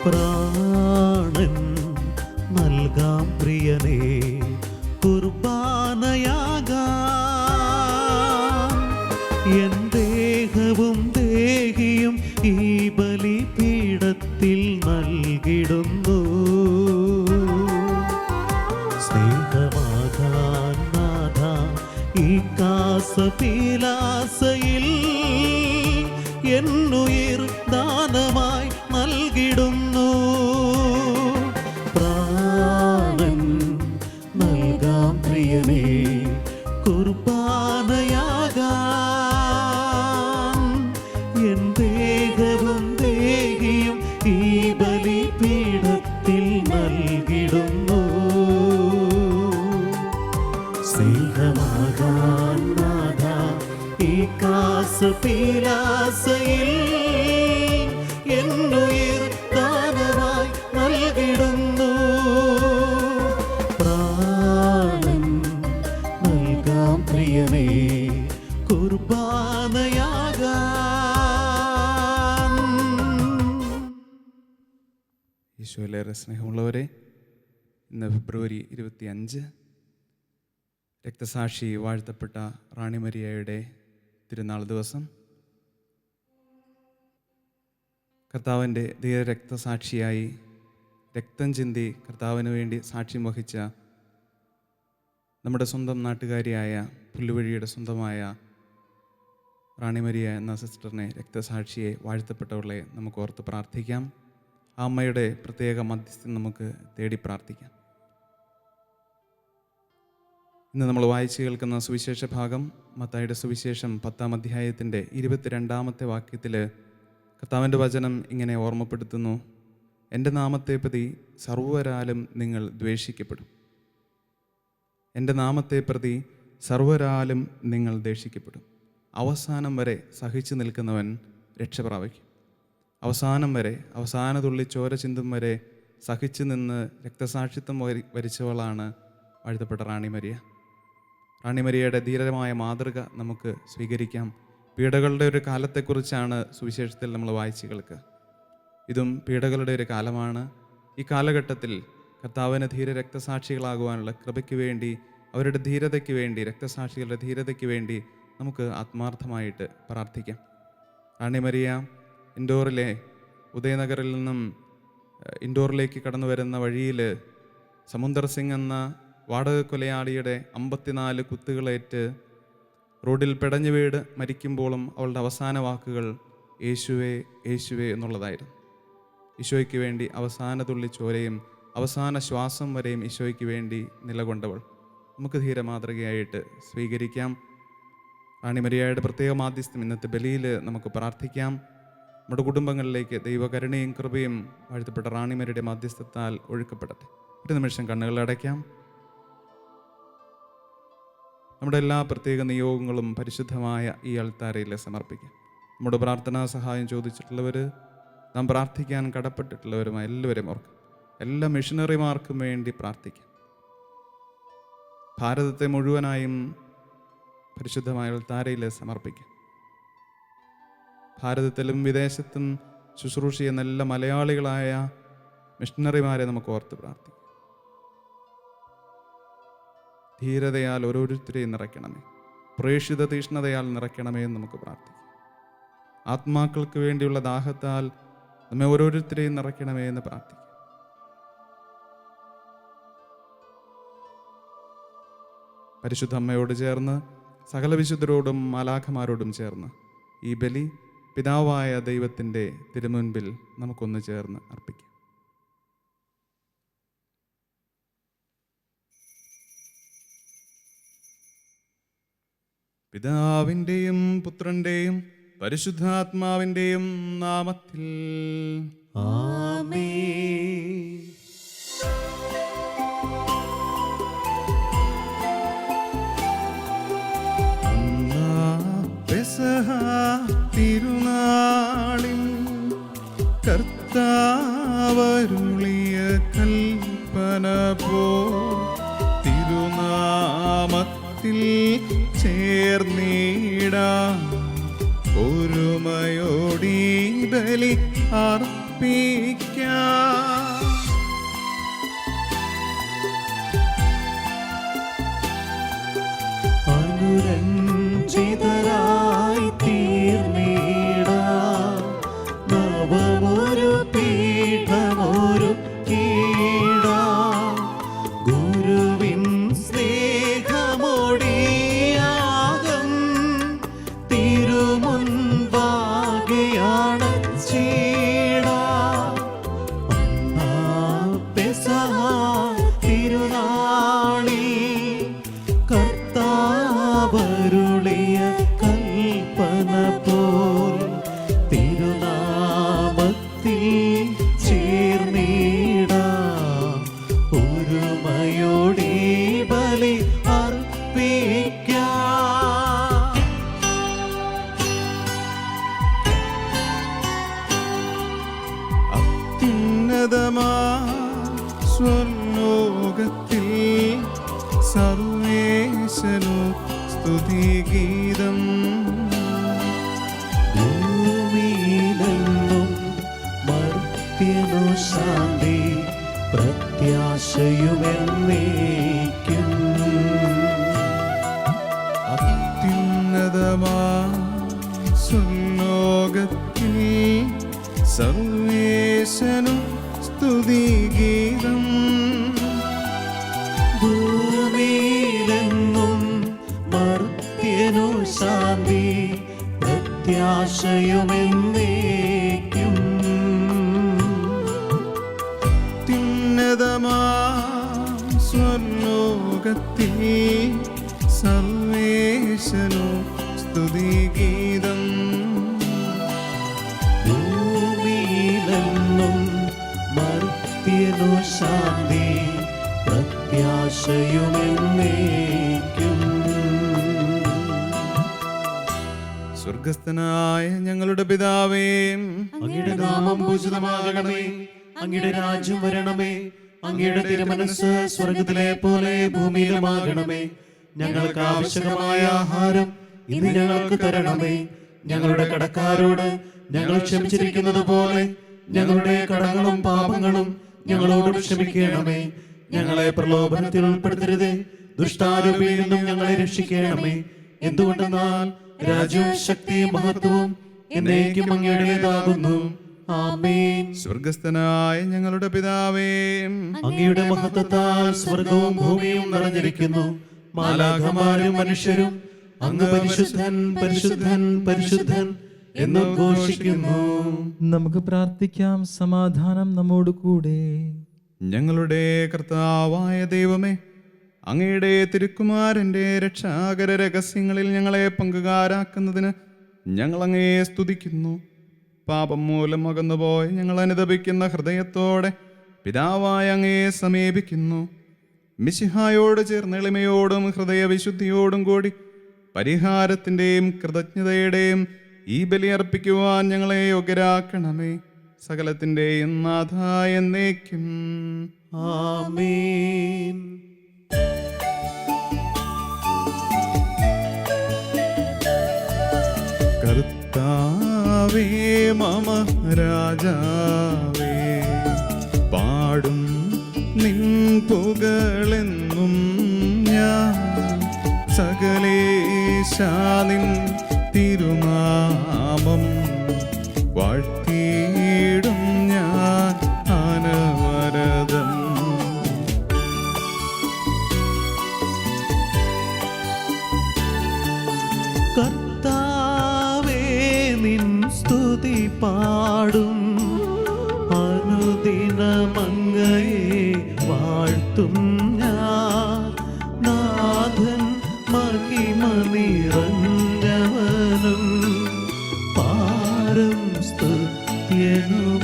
പ്രാണൻ നൽകാം പ്രിയനേ കുർബാനയാകാം. എൻ ദേഹവും ദേഹിയും ഈ ബലിപീഠത്തിൽ നൽകിടുന്നു. സ്നേഹമാകാൻ നാഥ ഈ കാസപീലാസയിൽ എന്നുയിർ ദാനമായി നൽകിടുന്നു. പ്രാണൻ നൽകാം പ്രിയനേ കുർബാനയാകാം. എൻ ദേഹവും ദേഹിയും ഈ ബലിപീഠത്തിൽ നൽകിടുന്നു. സ്നേഹമാകാൻ നാഥ ഈ കാസപീലാസയിൽ എന്നുയിർ ദാനമായി നൽകിടുന്നു. പ്രാണൻ നൽകാം പ്രിയനേ കുർബാനയാകാം. ഈശോയിലേറെ സ്നേഹമുള്ളവരെ, ഇന്ന് ഫെബ്രുവരി 25 രക്തസാക്ഷി വാഴ്ത്തപ്പെട്ട റാണി മരിയയുടെ തിരുനാൾ ദിവസം. കർത്താവിൻ്റെ ധീര രക്തസാക്ഷിയായി രക്തം ചിന്തി കർത്താവിന് വേണ്ടി സാക്ഷ്യം വഹിച്ച നമ്മുടെ സ്വന്തം നാട്ടുകാരിയായ പുല്ലുവഴിയുടെ സ്വന്തമായ റാണി മരിയ എന്ന സിസ്റ്ററിനെ, രക്തസാക്ഷിയെ, വാഴ്ത്തപ്പെട്ടവളെ നമുക്ക് ഓർത്ത് പ്രാർത്ഥിക്കാം. ആ അമ്മയുടെ പ്രത്യേക മധ്യസ്ഥം നമുക്ക് തേടി പ്രാർത്ഥിക്കാം. ഇന്ന് നമ്മൾ വായിച്ചു കേൾക്കുന്ന സുവിശേഷ ഭാഗം മത്തായിയുടെ സുവിശേഷം 10-ാം അധ്യായത്തിൻ്റെ 22-ാമത്തെ വാക്യത്തിൽ കർത്താവിൻ്റെ വചനം ഇങ്ങനെ ഓർമ്മപ്പെടുത്തുന്നു: എൻ്റെ നാമത്തെ പ്രതി സർവ്വരാലും നിങ്ങൾ ദ്വേഷിക്കപ്പെടും. എൻ്റെ നാമത്തെ പ്രതി സർവ്വരാലും നിങ്ങൾ ദ്വേഷിക്കപ്പെടും. അവസാനം വരെ സഹിച്ചു നിൽക്കുന്നവൻ രക്ഷ പ്രാപിക്കും. അവസാനം വരെ, അവസാന തുള്ളി ചോര ചിന്തും വരെ സഹിച്ചു നിന്ന് രക്തസാക്ഷിത്വം വരിച്ചവളാണ് വാഴ്ത്തപ്പെട്ട റാണി മരിയ. റാണി മരിയയുടെ ധീരമായ മാതൃക നമുക്ക് സ്വീകരിക്കാം. പീഡകളുടെ ഒരു കാലത്തെക്കുറിച്ചാണ് സുവിശേഷത്തിൽ നമ്മൾ വായിച്ചു കേൾക്കുക. ഇതും പീഡകളുടെ ഒരു കാലമാണ്. ഈ കാലഘട്ടത്തിൽ കർത്താവിന് ധീര രക്തസാക്ഷികളാകുവാനുള്ള കൃപയ്ക്ക് വേണ്ടി, അവരുടെ ധീരതയ്ക്ക് വേണ്ടി, രക്തസാക്ഷികളുടെ ധീരതയ്ക്ക് വേണ്ടി നമുക്ക് ആത്മാർത്ഥമായിട്ട് പ്രാർത്ഥിക്കാം. റാണി മരിയ ഇൻഡോറിലെ ഉദയനഗറിൽ നിന്നും ഇൻഡോറിലേക്ക് കടന്നു വരുന്ന വഴിയിൽ സമുന്ദർ സിംഗ് എന്ന വാടക കൊലയാളിയുടെ 54 കുത്തുകളേറ്റ് റോഡിൽ പിടഞ്ഞു വീട് മരിക്കുമ്പോഴും അവളുടെ അവസാന വാക്കുകൾ യേശുവേ യേശുവേ എന്നുള്ളതായിരുന്നു. ഈശോയ്ക്ക് വേണ്ടി അവസാന തുള്ളി ചോരയും അവസാന ശ്വാസം വരെയും ഈശോയ്ക്ക് വേണ്ടി നിലകൊണ്ടവൾ നമുക്ക് ധീര മാതൃകയായിട്ട് സ്വീകരിക്കാം. റാണി മരിയയുടെ പ്രത്യേക മാധ്യസ്ഥം ഇന്നത്തെ ബലിയിൽ നമുക്ക് പ്രാർത്ഥിക്കാം. നമ്മുടെ കുടുംബങ്ങളിലേക്ക് ദൈവകരുണയും കൃപയും വാഴ്ത്തപ്പെട്ട റാണി മരിയയുടെ മാധ്യസ്ഥത്താൽ ഒഴുക്കപ്പെടട്ടെ. ഒരു നിമിഷം കണ്ണുകൾ അടയ്ക്കാം. നമ്മുടെ എല്ലാ പ്രത്യേക നിയോഗങ്ങളും പരിശുദ്ധമായ ഈ അൾത്താരയിൽ സമർപ്പിക്കാം. നമ്മുടെ പ്രാർത്ഥനാ സഹായം ചോദിച്ചിട്ടുള്ളവർ, നാം പ്രാർത്ഥിക്കാൻ കടപ്പെട്ടിട്ടുള്ളവരുമായ എല്ലാവരും ഓർക്കാം. എല്ലാ മിഷണറിമാർക്കും വേണ്ടി പ്രാർത്ഥിക്കാം. ഭാരതത്തെ മുഴുവനായും പരിശുദ്ധമായ അൾത്താരയിൽ സമർപ്പിക്കാം. ഭാരതത്തിലും വിദേശത്തും ശുശ്രൂഷ ചെയ്യുന്ന എല്ലാ മലയാളികളായ മിഷണറിമാരെ നമുക്ക് ഓർത്ത് പ്രാർത്ഥിക്കാം. ധീരതയാൽ ഓരോരുത്തരെയും നിറയ്ക്കണമേ, പ്രേക്ഷിത തീഷ്ണതയാൽ നിറയ്ക്കണമേ എന്ന് നമുക്ക് പ്രാർത്ഥിക്കാം. ആത്മാക്കൾക്ക് വേണ്ടിയുള്ള ദാഹത്താൽ നമ്മെ ഓരോരുത്തരെയും നിറയ്ക്കണമേ എന്ന് പ്രാർത്ഥിക്കാം. പരിശുദ്ധ അമ്മയോട് ചേർന്ന് സകല വിശുദ്ധരോടും മാലാഖമാരോടും ചേർന്ന് ഈ ബലി പിതാവായ ദൈവത്തിൻ്റെ തിരുമുൻപിൽ നമുക്കൊന്ന് ചേർന്ന് അർപ്പിക്കാം. പിതാവിൻ്റെയും പുത്രൻ്റെയും പരിശുദ്ധാത്മാവിൻ്റെയും നാമത്തിൽ ആമേൻ. പെസഹ തിരുനാളിൽ കർത്താവരുളിയ കൽപ്പന പോ തിരുനാമത്തിൽ ചേർന്നിടാം ഒരുമയോടി ബലി അർപ്പിക്കാം. അനുരഞ്ജിതരായി തീർന്നിടാം, നവമൊരു പീഠമൊരുക്കിടാം. ഗുരുവിൻ സ്നേഹമൊടിയാകം തിരുമുൻപാകെയാണ് ചീടാം. അന്നാ പെസഹ തിരുനാളിൽ കർത്താവരുളിയ കൽപ്പന പോൽ തിരുനാമത്തിൽ ചേർന്നിടാം. ഒരുമയോടെ ബലി അർപ്പിക്കാം. അത്യുന്നതമാ സ്വർലോകത്തിൽ സർവേശനു സ്തുതിഗീതം. ഭൂമിയിലെങ്ങും മർത്യനു ശാന്തി, പ്രത്യാശയുമെന്നേക്കും. അത്യുന്നതമാ സ്വർലോകത്തിൽ സർവേശനു സ്തുതിഗീതം. ഭൂമിയിലെങ്ങും മർത്യനു ശാന്തി, പ്രത്യാശയുമെന്നേക്കും. അത്യുന്നതമാ സ്വർലോകത്തിൽ സർവേശനു സ്തുതിഗീതം. ഭൂമിയിലെങ്ങും മർത്യനു ശാന്തി, പ്രത്യാശയുമെന്നേക്കും. സ്വർഗസ്ഥനായ ഞങ്ങളുടെ പിതാവേ, അങ്ങയുടെ നാമം പൂജിതമാകണമേ, അങ്ങയുടെ രാജ്യം വരണമേ, അങ്ങയുടെ തിരുമനസ്സ് സ്വർഗത്തിലെ പോലെ ഭൂമിയിലുമാകണമേ. ഞങ്ങൾക്ക് ആവശ്യമായ ആഹാരം ഇന്ന് ഞങ്ങൾക്ക് തരണമേ. ഞങ്ങളുടെ കടക്കാരോട് ഞങ്ങൾ ക്ഷമിച്ചിരിക്കുന്നത് പോലെ ഞങ്ങളുടെ കടങ്ങളും പാപങ്ങളും ഞങ്ങളോട് ക്ഷമിക്കണമേ. ഞങ്ങളെ പ്രലോഭനത്തിൽ ഉൾപ്പെടുത്തരുതേ, ദുഷ്ടാരൂപിയിൽ നിന്നും ഞങ്ങളെ രക്ഷിക്കണമേ. എന്തുകൊണ്ടെന്നാൽ രാജ്യവും ശക്തിയും മഹത്വവും എന്നേക്കും അങ്ങയുടേതാകുന്നു. ആമേൻ. സ്വർഗസ്ഥനായ ഞങ്ങളുടെ പിതാവേ, അങ്ങയുടെ മഹത്വത്താൽ സ്വർഗവും ഭൂമിയും നിറഞ്ഞിരിക്കുന്നു. മാലാഖമാരും മനുഷ്യരും അങ്ങ് പരിശുദ്ധൻ പരിശുദ്ധൻ പരിശുദ്ധൻ എന്ന് ഘോഷിക്കുന്നു. നമുക്ക് പ്രാർത്ഥിക്കാം. സമാധാനം നമ്മോട് കൂടെ. ഞങ്ങളുടെ കർത്താവായ ദൈവമേ, അങ്ങയുടെ തിരുക്കുമാരൻ്റെ രക്ഷാകര രഹസ്യങ്ങളിൽ ഞങ്ങളെ പങ്കുകാരാക്കുന്നതിന് ഞങ്ങൾ അങ്ങയെ സ്തുതിക്കുന്നു. പാപം മൂലം അകന്നുപോയ ഞങ്ങൾ അനുതപിക്കുന്ന ഹൃദയത്തോടെ പിതാവായ അങ്ങയെ സമീപിക്കുന്നു. മിശിഹായോട് ചേർന്ന് എളിമയോടും ഹൃദയവിശുദ്ധിയോടും കൂടി പരിഹാരത്തിൻ്റെയും കൃതജ്ഞതയുടെയും ഈ ബലി അർപ്പിക്കുവാൻ ഞങ്ങളെ യോഗ്യരാക്കണമേ. സകലത്തിൻ്റെയും നാഥ എന്നേക്കും. ആമേൻ. കർത്താവേ മമ രാജാവേ, പാടും നിൻ പുകളെന്നും ഞാൻ. സകലേശാ നിൻ തിരുനാമം വാഴ്ത്തിയിടും ഞാൻ അനവരതം. കർത്താവേ നിൻ സ്തുതി പാടും, അനുദിനമങ്ങയെ വാഴ്ത്തും ഞാൻ. നാഥൻ മഹിമ നിറഞ്ഞവനും പാരം സ്തുത്യനുമെന്നെന്നും.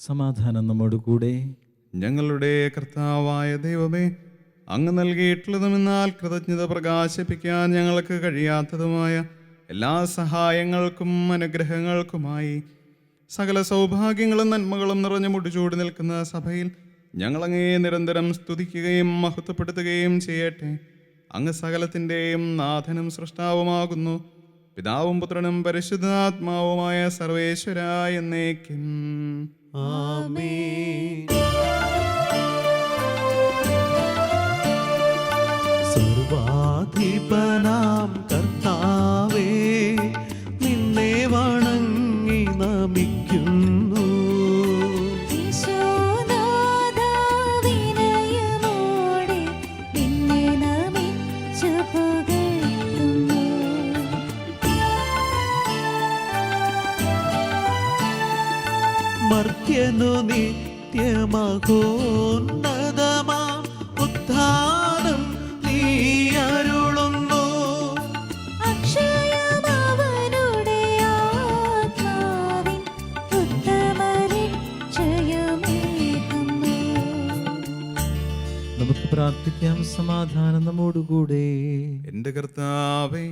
സമാധാനം നമ്മോട് കൂടെ. ഞങ്ങളുടെ കർത്താവായ ദൈവമേ, അങ്ങ് നൽകിയിട്ടുള്ളതുമെന്നാൽ കൃതജ്ഞത പ്രകാശിപ്പിക്കാൻ ഞങ്ങൾക്ക് കഴിയാത്തതുമായ എല്ലാ സഹായങ്ങൾക്കും അനുഗ്രഹങ്ങൾക്കുമായി സകല സൗഭാഗ്യങ്ങളും നന്മകളും നിറഞ്ഞു മുടിചൂടി നിൽക്കുന്ന സഭയിൽ ഞങ്ങളങ്ങേ നിരന്തരം സ്തുതിക്കുകയും മഹത്വപ്പെടുത്തുകയും ചെയ്യട്ടെ. അങ്ങ് സകലത്തിൻ്റെയും നാഥനും സൃഷ്ടാവുമാകുന്നു. പിതാവും പുത്രനും പരിശുദ്ധാത്മാവുമായ സർവേശ്വരായ എന്നേക്കും ആമേൻ. സർവാധിപനാം കർത്താവേ, നിന്നെ വണങ്ങി നമിക്കുന്നു. ഈശോനാഥാ, വിനയമോടെ നിന്നെ നമിച്ചു പുകഴ്ത്തുന്നു. മർത്യനു നിത്യമഹോന്നതമാം ഉദ്ധാനം നീ അരുളുന്നു. അക്ഷയമവനുടെ ആത്മാവിൻ ഉത്തമരക്ഷയമേകുന്നു. നമുക്ക് പ്രാർത്ഥിക്കാം. സമാധാനം നമ്മോടുകൂടെ. എൻ്റെ കർത്താവേ,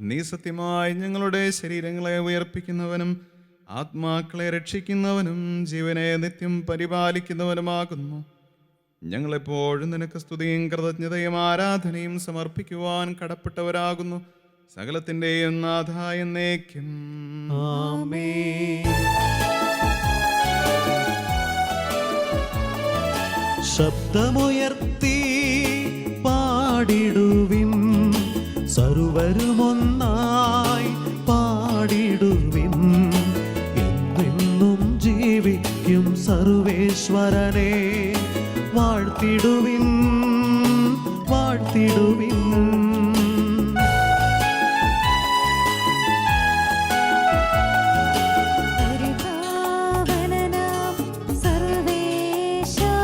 നീ സത്യമായി ഞങ്ങളുടെ ശരീരങ്ങളെ ഉയർപ്പിക്കുന്നവനും ആത്മാക്കളെ രക്ഷിക്കുന്നവനും ജീവനെ നിത്യം പരിപാലിക്കുന്നവനുമാകുന്നു. ഞങ്ങളെപ്പോഴും നിനക്ക് സ്തുതിയും കൃതജ്ഞതയും ആരാധനയും സമർപ്പിക്കുവാൻ കടപ്പെട്ടവരാകുന്നു. സകലത്തിൻ്റെയും നാഥായ എന്നേക്കും ആമേൻ. ശബ്ദമുയർത്തി പാടിടുവിൻ, സർവരുമൊന്നായി പാടിടുവിൻ. എന്നെന്നും ജീവിക്കും സർവേശ്വരനെ വാഴ്ത്തിടുവിൻ, വാഴ്ത്തിടുവിൻ. പരിപാവനനാം സർവേശാ,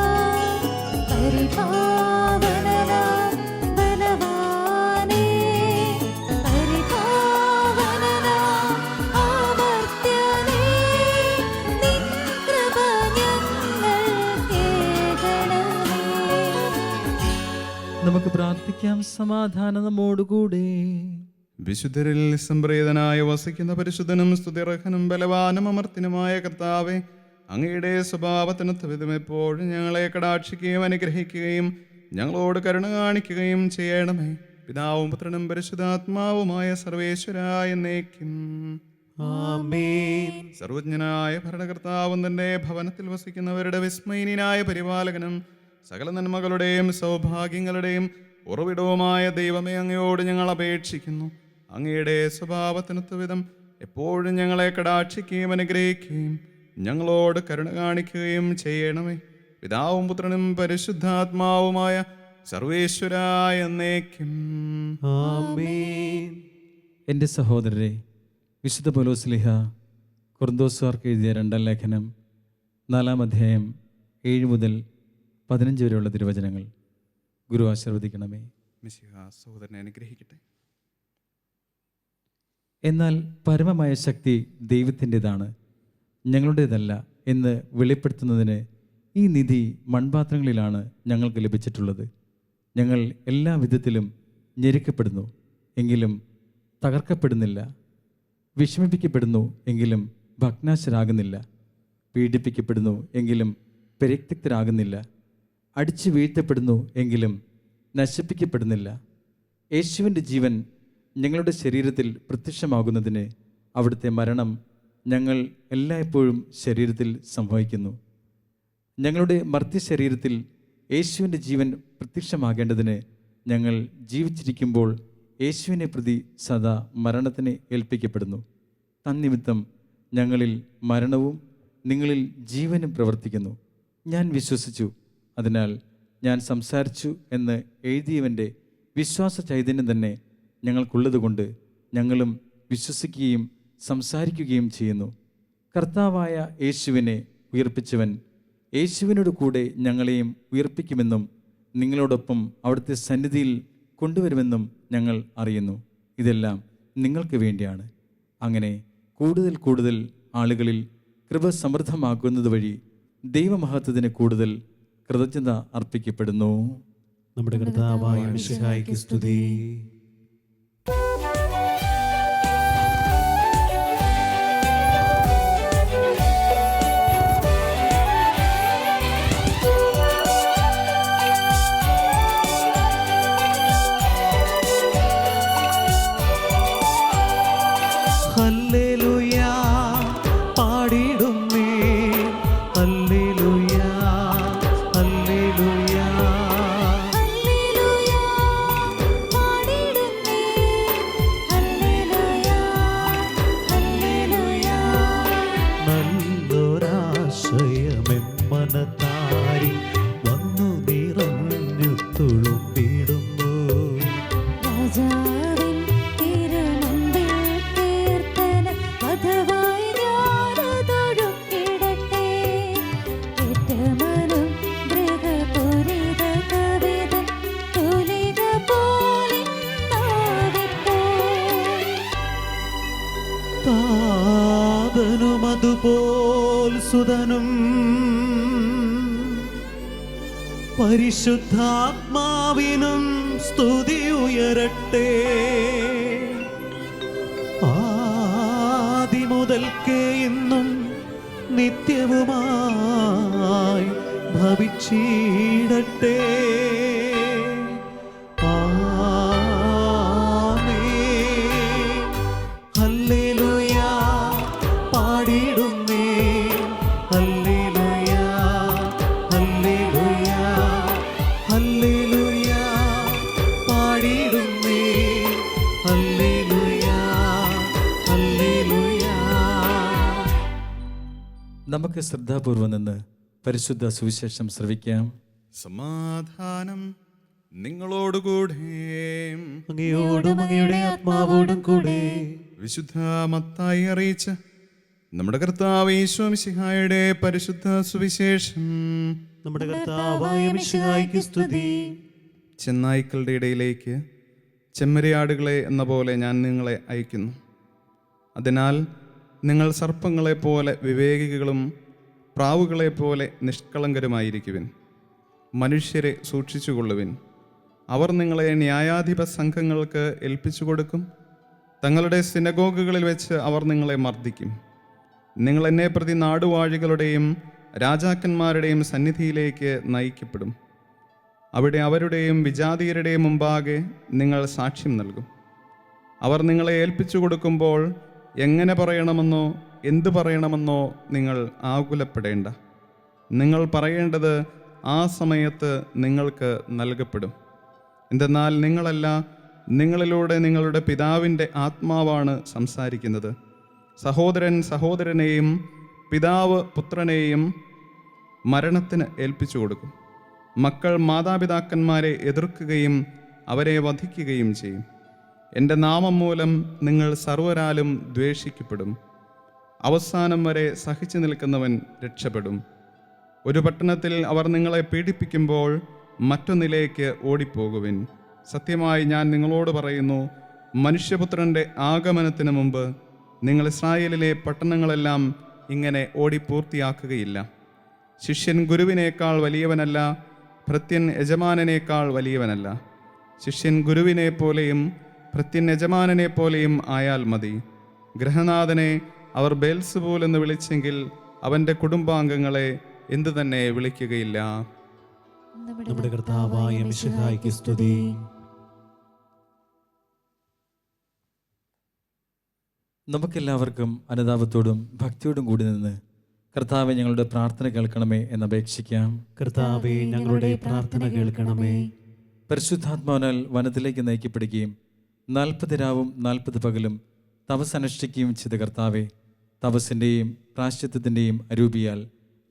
പരിപാവനനാം ബലവാനേ, പരിപാവനനാം അമർത്യനേ, നിൻ കൃപ ഞങ്ങൾക്കേകണമേ. നമുക്ക് പ്രാർത്ഥിക്കാം. സമാധാനം നമ്മോടുകൂടെ. വിശുദ്ധരിൽ സംപ്രീതനായി വസിക്കുന്ന പരിശുദ്ധനും സ്തുതിർഹനും ബലവാനും അമർത്തിനുമായ കർത്താവേ, അങ്ങയുടെ സ്വഭാവത്തിനൊത്ത വിധം എപ്പോഴും ഞങ്ങളെ കടാക്ഷിക്കുകയും അനുഗ്രഹിക്കുകയും ഞങ്ങളോട് കരുണ കാണിക്കുകയും ചെയ്യണമേ. പിതാവും പുത്രനും പരിശുദ്ധാത്മാവുമായ സർവേശ്വരായ എന്നേക്കും ആമേൻ. സർവജ്ഞനായ ഭരണകർത്താവും തൻ്റെ ഭവനത്തിൽ വസിക്കുന്നവരുടെ വിസ്മയനീയനായ പരിപാലകനും സകല നന്മകളുടെയും സൗഭാഗ്യങ്ങളുടെയും ഉറവിടവുമായ ദൈവമേ, അങ്ങയോട് ഞങ്ങൾ അപേക്ഷിക്കുന്നു. അങ്ങയുടെ സ്വഭാവത്തിനൊത്ത വിധം എപ്പോഴും ഞങ്ങളെ കടാക്ഷിക്കുകയും അനുഗ്രഹിക്കുകയും ഞങ്ങളോട് കരുണ കാണിക്കുകയും ചെയ്യണമേ. പിതാവും പുത്രനും പരിശുദ്ധാത്മാവുമായ സർവേശ്വരായ എന്നേക്കും ആമേൻ. എൻ്റെ സഹോദരരെ, വിശുദ്ധ പൗലോസ്ലീഹ കൊറിന്തോസുകാർക്ക് എഴുതിയ 2-ാം ലേഖനം 4-ാം അധ്യായം 7 മുതൽ 15 വരെയുള്ള തിരുവചനങ്ങൾ ഗുരു ആശീർവദിക്കണമേ. മിശിഹ സഹോദരനെ അനുഗ്രഹിക്കട്ടെ. എന്നാൽ പരമമായ ശക്തി ദൈവത്തിൻ്റെതാണ്, ഞങ്ങളുടേതല്ല എന്ന് വെളിപ്പെടുത്തുന്നതിന് ഈ നിധി മൺപാത്രങ്ങളിലാണ് ഞങ്ങൾക്ക് ലഭിച്ചിട്ടുള്ളത്. ഞങ്ങൾ എല്ലാ വിധത്തിലും ഞെരുക്കപ്പെടുന്നു, എങ്കിലും തകർക്കപ്പെടുന്നില്ല. വിഷമിപ്പിക്കപ്പെടുന്നു, എങ്കിലും ഭഗ്നാശരാകുന്നില്ല. പീഡിപ്പിക്കപ്പെടുന്നു, എങ്കിലും പരിത്യക്തരാകുന്നില്ല. അടിച്ചു വീഴ്ത്തപ്പെടുന്നു, എങ്കിലും നശിപ്പിക്കപ്പെടുന്നില്ല. യേശുവിൻ്റെ ജീവൻ ഞങ്ങളുടെ ശരീരത്തിൽ പ്രത്യക്ഷമാകുന്നതിന് അവിടുത്തെ മരണം ഞങ്ങൾ എല്ലായ്പ്പോഴും ശരീരത്തിൽ സംഭവിക്കുന്നു. ഞങ്ങളുടെ മർത്യശരീരത്തിൽ യേശുവിൻ്റെ ജീവൻ പ്രത്യക്ഷമാകേണ്ടതിന് ഞങ്ങൾ ജീവിച്ചിരിക്കുമ്പോൾ യേശുവിനെ പ്രതി സദാ മരണത്തിന് ഏൽപ്പിക്കപ്പെടുന്നു. തന്നിമിത്തം ഞങ്ങളിൽ മരണവും നിങ്ങളിൽ ജീവനും പ്രവർത്തിക്കുന്നു. ഞാൻ വിശ്വസിച്ചു, അതിനാൽ ഞാൻ സംസാരിച്ചു എന്ന് എഴുതിയവൻ്റെ വിശ്വാസ ചൈതന്യം തന്നെ ഞങ്ങൾക്കുള്ളതുകൊണ്ട് ഞങ്ങളും വിശ്വസിക്കുകയും സംസാരിക്കുകയും ചെയ്യുന്നു. കർത്താവായ യേശുവിനെ ഉയർപ്പിച്ചവൻ യേശുവിനോട് കൂടെ ഞങ്ങളെയും ഉയർപ്പിക്കുമെന്നും നിങ്ങളോടൊപ്പം അവിടുത്തെ സന്നിധിയിൽ കൊണ്ടുവരുമെന്നും ഞങ്ങൾ അറിയുന്നു. ഇതെല്ലാം നിങ്ങൾക്ക് വേണ്ടിയാണ്. അങ്ങനെ കൂടുതൽ കൂടുതൽ ആളുകളിൽ കൃപ സമൃദ്ധമാക്കുന്നത് വഴി ദൈവമഹത്വത്തിന് കൂടുതൽ കൃതജ്ഞത അർപ്പിക്കപ്പെടുന്നു. നമ്മുടെ കർത്താവായ മിശിഹായ്ക്ക് സ്തുതി. ഹല്ലേലൂയ പാടിടുന്നേ, ഹല്ലേലൂയ ഹല്ലേലൂയ. ഹല്ലേലൂയ പാടിടുന്നേ, ഹല്ലേലൂയ ഹല്ലേലൂയ. നല്ലൊരാശ്രയമെൻ മനത്താരിൽ വന്നു നിറഞ്ഞു തുളുമ്പിടുന്നു. രാജാവിൻ തിരുമുമ്പിൽ കീർത്തന മധുവായി ഞാനതൊഴുക്കിടട്ടെ. ഏറ്റമനം മൃഗപൂരിത കവിത തൂലിക പോലിന്നാവിപ്പോൾ. താതനും അതുപോൽ സുതനും പരിശുദ്ധാത്മാവിനും സ്തുതി ഉയരട്ടെ. ആദിമുതൽക്കേ ഇന്നും നിത്യവുമായി ഭവിച്ചിടട്ടെ. ആമേൻ. ഹല്ലേലൂയ പാടിടുന്നേ, ഹല്ലേലൂയ ഹല്ലേലൂയ ഹല്ലേലൂയ പാടിടുന്നേ, ഹല്ലേലൂയ ഹല്ലേലൂയ. നമുക്ക് ശ്രദ്ധാപൂർവം നിന്ന് പരിശുദ്ധ സുവിശേഷം ശ്രവിക്കാം. സമാധാനം നിങ്ങളോടുകൂടെ. അങ്ങയോടും അങ്ങയുടെ ആത്മാവോടും കൂടെ. വിശുദ്ധ മത്തായി അറിയിച്ച നമ്മുടെ കർത്താവ് ഈശോ മിശിഹായുടെ പരിശുദ്ധ സുവിശേഷം. നമ്മുടെ കർത്താവായ മിശിഹായ്ക്ക് സ്തുതി. ചെന്നായ്ക്കളുടെ ഇടയിലേക്ക് ചെമ്മരിയാടുകളെ എന്ന പോലെ ഞാൻ നിങ്ങളെ അയക്കുന്നു. അതിനാൽ നിങ്ങൾ സർപ്പങ്ങളെപ്പോലെ വിവേകികളും പ്രാവുകളെപ്പോലെ നിഷ്കളങ്കരുമായിരിക്കുവിൻ. മനുഷ്യരെ സൂക്ഷിച്ചുകൊള്ളുവിൻ. അവർ നിങ്ങളെ ന്യായാധിപ സംഘങ്ങൾക്ക് ഏൽപ്പിച്ചു കൊടുക്കും. തങ്ങളുടെ സിനഗോഗുകളിൽ വെച്ച് അവർ നിങ്ങളെ മർദ്ദിക്കും. നിങ്ങൾ എന്നെ പ്രതി നാടുവാഴികളുടെയും രാജാക്കന്മാരുടെയും സന്നിധിയിലേക്ക് നയിക്കപ്പെടും. അവിടെ അവരുടെയും വിജാതീയരുടെയും മുമ്പാകെ നിങ്ങൾ സാക്ഷ്യം നൽകും. അവർ നിങ്ങളെ ഏൽപ്പിച്ചു കൊടുക്കുമ്പോൾ എങ്ങനെ പറയണമെന്നോ എന്തു പറയണമെന്നോ നിങ്ങൾ ആകുലപ്പെടേണ്ട. നിങ്ങൾ പറയേണ്ടത് ആ സമയത്ത് നിങ്ങൾക്ക് നൽകപ്പെടും. എന്തെന്നാൽ നിങ്ങളല്ല, നിങ്ങളിലൂടെ നിങ്ങളുടെ പിതാവിൻ്റെ ആത്മാവാണ് സംസാരിക്കുന്നത്. സഹോദരൻ സഹോദരനെയും പിതാവ് പുത്രനെയും മരണത്തിന് ഏൽപ്പിച്ചു കൊടുക്കും. മക്കൾ മാതാപിതാക്കന്മാരെ എതിർക്കുകയും അവരെ വധിക്കുകയും ചെയ്യും. എൻ്റെ നാമം മൂലം നിങ്ങൾ സർവ്വരാലും ദ്വേഷിക്കപ്പെടും. അവസാനം വരെ സഹിച്ചു നിൽക്കുന്നവൻ രക്ഷപ്പെടും. ഒരു പട്ടണത്തിൽ അവർ നിങ്ങളെ പീഡിപ്പിക്കുമ്പോൾ മറ്റൊന്നിലേക്ക് ഓടിപ്പോകുവിൻ. സത്യമായി ഞാൻ നിങ്ങളോട് പറയുന്നു, മനുഷ്യപുത്രൻ്റെ ആഗമനത്തിന് മുമ്പ് നിങ്ങൾ ഇസ്രായേലിലെ പട്ടണങ്ങളെല്ലാം ഇങ്ങനെ ഓടിപ്പൂർത്തിയാക്കുകയില്ല. ശിഷ്യൻ ഗുരുവിനേക്കാൾ വലിയവനല്ല, ഭൃത്യൻ യജമാനനേക്കാൾ വലിയവനല്ല. ശിഷ്യൻ ഗുരുവിനെ പോലെയും ഭൃത്യൻ യജമാനനെ പോലെയും ആയാൽ മതി. ഗൃഹനാഥനെ അവർ ബേൽസബൂൽ എന്ന് വിളിച്ചെങ്കിൽ അവൻ്റെ കുടുംബാംഗങ്ങളെ എന്തു തന്നെ വിളിക്കുകയില്ല. നമ്മുടെ കർത്താവായ മിശിഹായ്ക്ക് സ്തുതി. നമുക്കെല്ലാവർക്കും അനുതാപത്തോടും ഭക്തിയോടും കൂടി നിന്ന് കർത്താവെ ഞങ്ങളുടെ പ്രാർത്ഥന കേൾക്കണമേ എന്നപേക്ഷിക്കാം. കർത്താവേ, ഞങ്ങളുടെ പ്രാർത്ഥന കേൾക്കണമേ. പരിശുദ്ധാത്മാവിനാൽ വനത്തിലേക്ക് നയിക്കപ്പെടുകയും 40 രാവും 40 പകലും തപസ് അനുഷ്ഠിക്കുകയും ചെയ്ത കർത്താവെ, തപസ്സിൻ്റെയും പ്രാശ്ചിത്വത്തിൻ്റെയും അരൂപിയാൽ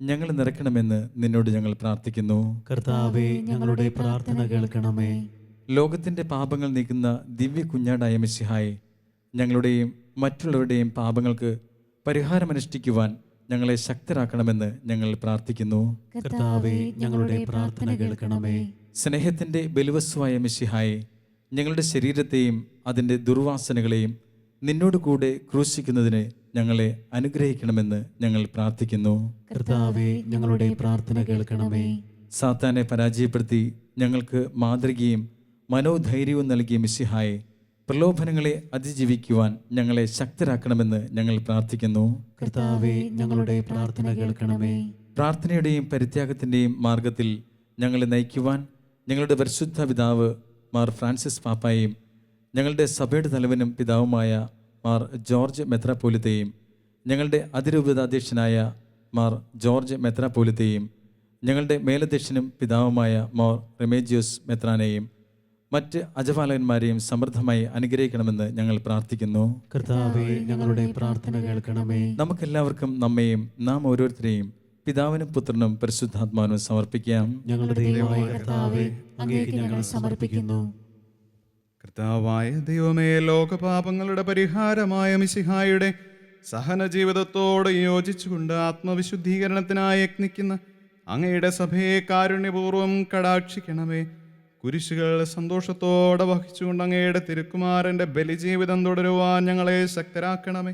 ഞങ്ങളെ നിറയ്ക്കണമെന്ന് നിന്നോട് ഞങ്ങൾ പ്രാർത്ഥിക്കുന്നു. കർത്താവേ, ഞങ്ങളുടെ പ്രാർത്ഥന കേൾക്കണമേ. ലോകത്തിൻ്റെ പാപങ്ങൾ നീക്കുന്ന ദിവ്യ കുഞ്ഞാടായ മിശിഹായെ, ഞങ്ങളുടെയും മറ്റുള്ളവരുടെയും പാപങ്ങൾക്ക് പരിഹാരമനുഷ്ഠിക്കുവാൻ ഞങ്ങളെ ശക്തരാക്കണമെന്ന് ഞങ്ങൾ പ്രാർത്ഥിക്കുന്നു. കർത്താവേ, ഞങ്ങളുടെ പ്രാർത്ഥന കേൾക്കണമേ. സ്നേഹത്തിൻ്റെ ബലിവസ്തുവായ മിശിഹായെ, ഞങ്ങളുടെ ശരീരത്തെയും അതിൻ്റെ ദുർവാസനകളെയും നിന്നോട് കൂടെ ക്രൂശിക്കുന്നതിന് ഞങ്ങളെ അനുഗ്രഹിക്കണമെന്ന് ഞങ്ങൾ പ്രാർത്ഥിക്കുന്നു. കർത്താവേ, ഞങ്ങളുടെ പ്രാർത്ഥന കേൾക്കണമേ. സാത്താനെ പരാജയപ്പെടുത്തി ഞങ്ങൾക്ക് മാതൃകയും മനോധൈര്യവും നൽകിയ മിശിഹായെ, പ്രലോഭനങ്ങളെ അതിജീവിക്കുവാൻ ഞങ്ങളെ ശക്തരാക്കണമെന്ന് ഞങ്ങൾ പ്രാർത്ഥിക്കുന്നു. കർത്താവേ, ഞങ്ങളുടെ പ്രാർത്ഥന കേൾക്കണമേ. പ്രാർത്ഥനയുടെയും പരിത്യാഗത്തിൻ്റെയും മാർഗത്തിൽ ഞങ്ങളെ നയിക്കുവാൻ ഞങ്ങളുടെ പരിശുദ്ധ പിതാവ് മാർ ഫ്രാൻസിസ് പാപ്പായെയും ഞങ്ങളുടെ സഭയുടെ തലവനും പിതാവുമായ മാർ ജോർജ് മെത്രാപ്പോലിത്തയും ഞങ്ങളുടെ അതിരൂപതാധ്യക്ഷനായ മാർ ജോർജ് മെത്രാപ്പോലിത്തയും ഞങ്ങളുടെ മേലധ്യക്ഷനും പിതാവുമായ മാർ റെമേജിയോസ് മെത്രാനെയും മറ്റ് അജപാലകന്മാരെയും സമൃദ്ധമായി അനുഗ്രഹിക്കണമെന്ന് ഞങ്ങൾ പ്രാർത്ഥിക്കുന്നു. കർത്താവേ, ഞങ്ങളുടെ പ്രാർത്ഥന കേൾക്കണമേ. നമുക്കെല്ലാവർക്കും നമ്മെയും നാം ഓരോരുത്തരെയും പിതാവിനും പുത്രനും പരിശുദ്ധാത്മാവിനും സമർപ്പിക്കാം. ഞങ്ങളുടെ ദൈവമായ കർത്താവേ, അങ്ങേക്ക് ഞങ്ങൾ സമർപ്പിക്കുന്നു. കർത്താവായ ദൈവമേ, ലോകപാപങ്ങളുടെ പരിഹാരമായ മിശിഹായുടെ സഹന ജീവിതത്തോട് യോജിച്ചുകൊണ്ട് ആത്മവിശുദ്ധീകരണത്തിനായി യത്നിക്കുന്ന അങ്ങയുടെ സഭയെ കാരുണ്യപൂർവ്വം കടാക്ഷിക്കണമേ. കുരിശുകൾ സന്തോഷത്തോടെ വഹിച്ചുകൊണ്ട് അങ്ങയുടെ തിരുക്കുമാരൻ്റെ ബലിജീവിതം തുടരുവാൻ ഞങ്ങളെ ശക്തരാക്കണമേ.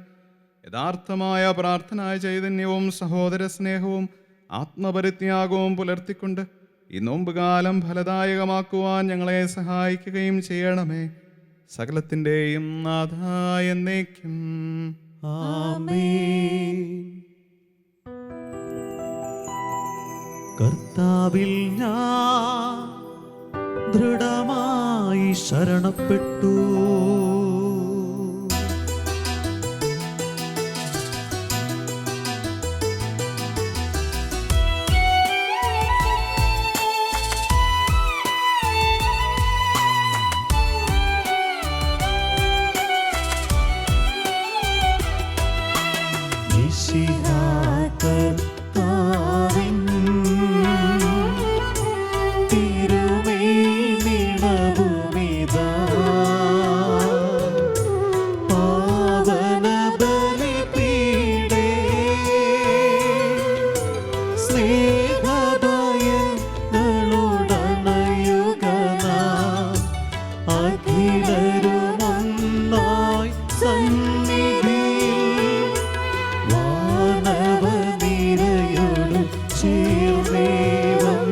യഥാർത്ഥമായ പ്രാർത്ഥനാ ചൈതന്യവും സഹോദര സ്നേഹവും ആത്മപരിത്യാഗവും പുലർത്തിക്കൊണ്ട് ഈ നോമ്പുകാലം ഫലദായകമാക്കുവാൻ ഞങ്ങളെ സഹായിക്കുകയും ചെയ്യണമേ. സകലത്തിൻ്റെയും നാഥായ എന്നേക്കും ആമേൻ. കർത്താവിൽ ഞാൻ ദൃഢമായി ശരണപ്പെട്ടു. കർത്താവിൻ തിരുമേനിടവുമിതാ പാവനബലിപീഠേ സ്നേഹഭയങ്ങളുടണയുകനാം അഖിലരുമൊന്നായി സന്നിധിയിൽ വാനവനിരയോട് ചേർന്നേവം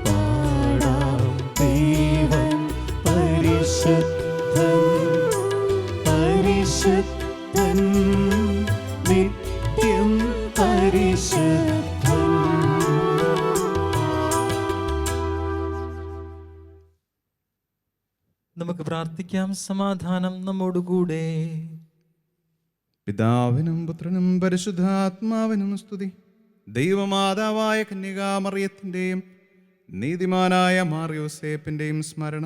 പാടാം. ദൈവം പരിശുദ്ധൻ, പരിശുദ്ധൻ, നിത്യം പരിശുദ്ധൻ. നമുക്ക് പ്രാർത്ഥിക്കാം. സമാധാനം നമ്മോടുകൂടെ. പിതാവിനും പുത്രനും പരിശുദ്ധാത്മാവിനും സ്തുതി. ദൈവമാതാവായ കന്യകാമറിയത്തിൻ്റെയും നീതിമാനായ മാർ യോസേപ്പിൻ്റെയും സ്മരണ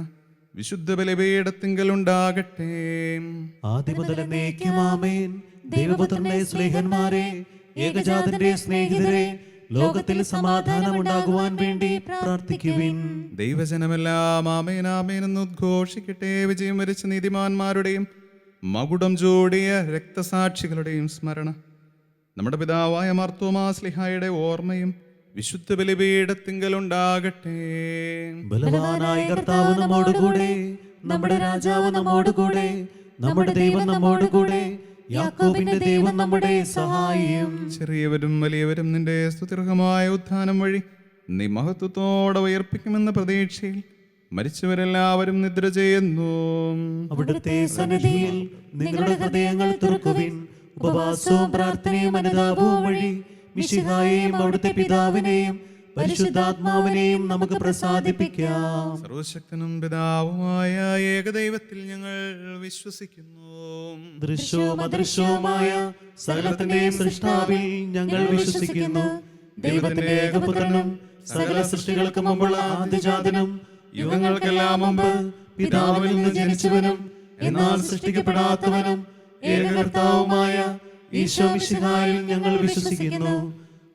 വിശുദ്ധ ബലിപീഠത്തിങ്കൽ ഉണ്ടാകട്ടെ. ആദിമുതൽ എന്നേക്കും ആമേൻ. ദൈവപുത്രന്റെ സ്നേഹന്മാരെ, ഏകജാതന്റെ സ്നേഹിതരെ, ലോകത്തിൽ സമാധാനം ഉണ്ടാകുവാൻ വേണ്ടി പ്രാർത്ഥിക്കുവിൻ. ദൈവജനമെല്ലാം ആമേൻ ആമേൻ എന്ന് ഉദ്ഘോഷിക്കട്ടെ. വിജയം വരിച്ച നീതിമാന്മാരുടെയും മകുടം ചൂടിയ രക്തസാക്ഷികളുടെയും സ്മരണ നമ്മുടെ പിതാവായ മാർത്തോമാ ശ്ലീഹായുടെ ഓർമ്മയും വിശുദ്ധ ബലിപീഠത്തിങ്കൽ ഉണ്ടാകട്ടെ. ബലവാനായ കർത്താവ് നമ്മോടുകൂടെ, നമ്മുടെ രാജാവ് നമ്മോടുകൂടെ, നമ്മുടെ ദൈവം നമ്മോടുകൂടെ, യാക്കോബിന്റെ ദൈവം നമ്മുടെ സഹായം. ചെറിയവരും വലിയവരും നിന്റെ സ്തുതിർഹമായ ഉത്ഥാനം വഴി നീ മഹത്വത്തോടെ ഉയർപ്പിക്കുമെന്ന പ്രതീക്ഷയിൽ മരിച്ചവരെല്ലാവരും നിദ്ര ചെയ്യുന്നു. അവിടുത്തെ സന്നിധിയിൽ നിങ്ങളുടെ ഹൃദയങ്ങൾ തുറക്കുവിൻ. ഉപവാസവും പ്രാർത്ഥനയും അനുതാപവും വഴി മിശിഹായെയും അവിടുത്തെ പിതാവിനെയും പരിശുദ്ധാത്മാവിനെയും നമുക്ക് പ്രസാദിപ്പിക്കാം. സർവശക്തനും പിതാവുമായ ഏകദൈവത്തിൽ ഞങ്ങൾ വിശ്വസിക്കുന്നു. ദൃശ്യവും അദൃശ്യവുമായ സകലത്തിന്റെയും സൃഷ്ടാവിൽ ഞങ്ങൾ വിശ്വസിക്കുന്നു. ദൈവത്തിന്റെ ഏകപുത്രനും സകല സൃഷ്ടികൾക്ക് മുമ്പുള്ള ആദ്യജാതനും യുഗങ്ങൾക്കെല്ലാം മുമ്പ് പിതാവിൽ നിന്ന് ജനിച്ചവനും എന്നാൽ സൃഷ്ടിക്കപ്പെടാത്തവനും ഏകകർത്താവുമായ ഈശോ മിശിഹായിൽ ഞങ്ങൾ വിശ്വസിക്കുന്നു.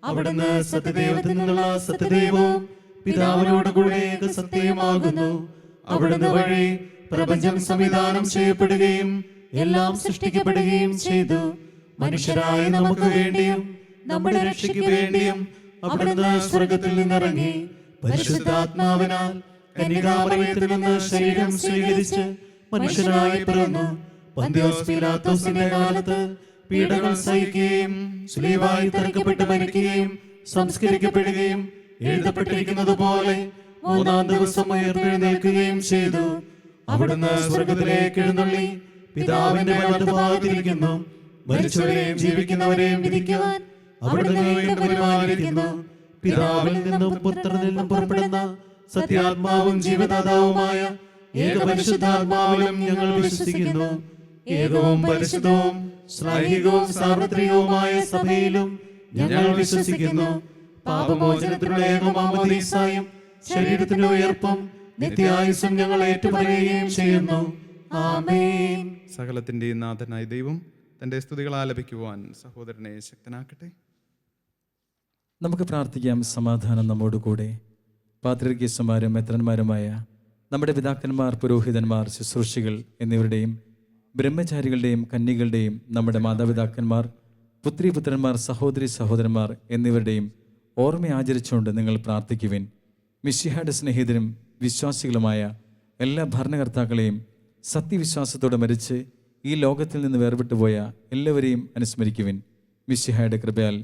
അവിടുന്ന് സത്യദൈവത്തിൽ നിന്നുള്ള സത്യദൈവവും പിതാവിനോടുകൂടെ ഏക സത്യമാകുന്നു. അവിടുന്ന് വഴി പ്രപഞ്ചം സംവിധാനം ചെയ്യപ്പെടുകയും എല്ലാം സൃഷ്ടിക്കപ്പെടുകയും ചെയ്തു. മനുഷ്യരായ നമുക്ക് വേണ്ടിയും നമ്മുടെ രക്ഷയ്ക്ക് വേണ്ടിയും അവിടുന്ന് സ്വർഗത്തിൽ നിന്നിറങ്ങി പരിശുദ്ധാത്മാവിനാൽ കന്യകാമറിയത്തിൽ നിന്ന് ശരീരം സ്വീകരിച്ച് മനുഷ്യനായി പിറന്നു. പന്തിയോസ് പീലാത്തോസിന്റെ കാലത്ത് പീഡകൾ സഹിക്കുകയും സ്ലീവായി തറക്കപ്പെട്ട് മരിക്കുകയും സംസ്കരിക്കപ്പെടുകയും എഴുതപ്പെട്ടിരിക്കുന്നത് പോലെ മൂന്നാം ദിവസം ഉയർത്തെഴുന്നേൽക്കുകയും ചെയ്തു. അവിടുന്ന് സ്വർഗ്ഗത്തിലേക്ക് എഴുന്നള്ളി പിതാവിന്റെ വലതുഭാഗത്തിരിക്കുന്നു. മരിച്ചവരെയും ജീവിക്കുന്നവരെയും വിധിക്കുവാൻ അവിടുന്ന് വീണ്ടും വരുവാനിരിക്കുന്നു. പിതാവിൽ നിന്നും പുത്രനിൽ നിന്നും പുറപ്പെടുന്ന സത്യാത്മാവും ജീവദാതാവുമായ ഏകപരിശുദ്ധാത്മാവിലും ഞങ്ങൾ വിശ്വസിക്കുന്നു. ഏകവും പരിശുദ്ധവും ശ്ലൈഹികവും സാർവത്രികവുമായ സഭയിലും ഞങ്ങൾ വിശ്വസിക്കുന്നു. പാപമോചനത്തിനുള്ള ഏകമാമോദീസായും ശരീരത്തിന്റെ ഉയർപ്പും നിത്യായുസ്സും ഞങ്ങൾ ഏറ്റുപറയുകയും ചെയ്യുന്നു. ആമേൻ. സകലത്തിൻ്റെയും നാഥനായ ദൈവം തൻ്റെ സ്തുതികൾ ആലപിക്കുവാൻ സഹോദരനെ ശക്തനാക്കട്ടെ. നമുക്ക് പ്രാർത്ഥിക്കാം. സമാധാനം നമ്മോട് കൂടെ. പാത്രികീസന്മാരും മെത്രന്മാരുമായ നമ്മുടെ പിതാക്കന്മാർ, പുരോഹിതന്മാർ, ശുശ്രൂഷികൾ എന്നിവരുടെയും ബ്രഹ്മചാരികളുടെയും കന്യകളുടെയും നമ്മുടെ മാതാപിതാക്കന്മാർ, പുത്രിപുത്രന്മാർ, സഹോദരി സഹോദരന്മാർ എന്നിവരുടെയും ഓർമ്മ ആചരിച്ചുകൊണ്ട് നിങ്ങൾ പ്രാർത്ഥിക്കുവിൻ. മിശിഹായുടെ സ്നേഹിതരും വിശ്വാസികളുമായ എല്ലാ ഭരണകർത്താക്കളെയും സത്യവിശ്വാസത്തോടെ മരിച്ച് ഈ ലോകത്തിൽ നിന്ന് വേർപെട്ടുപോയ എല്ലാവരെയും അനുസ്മരിക്കുവിൻ. മിശിഹായുടെ കൃപയാൽ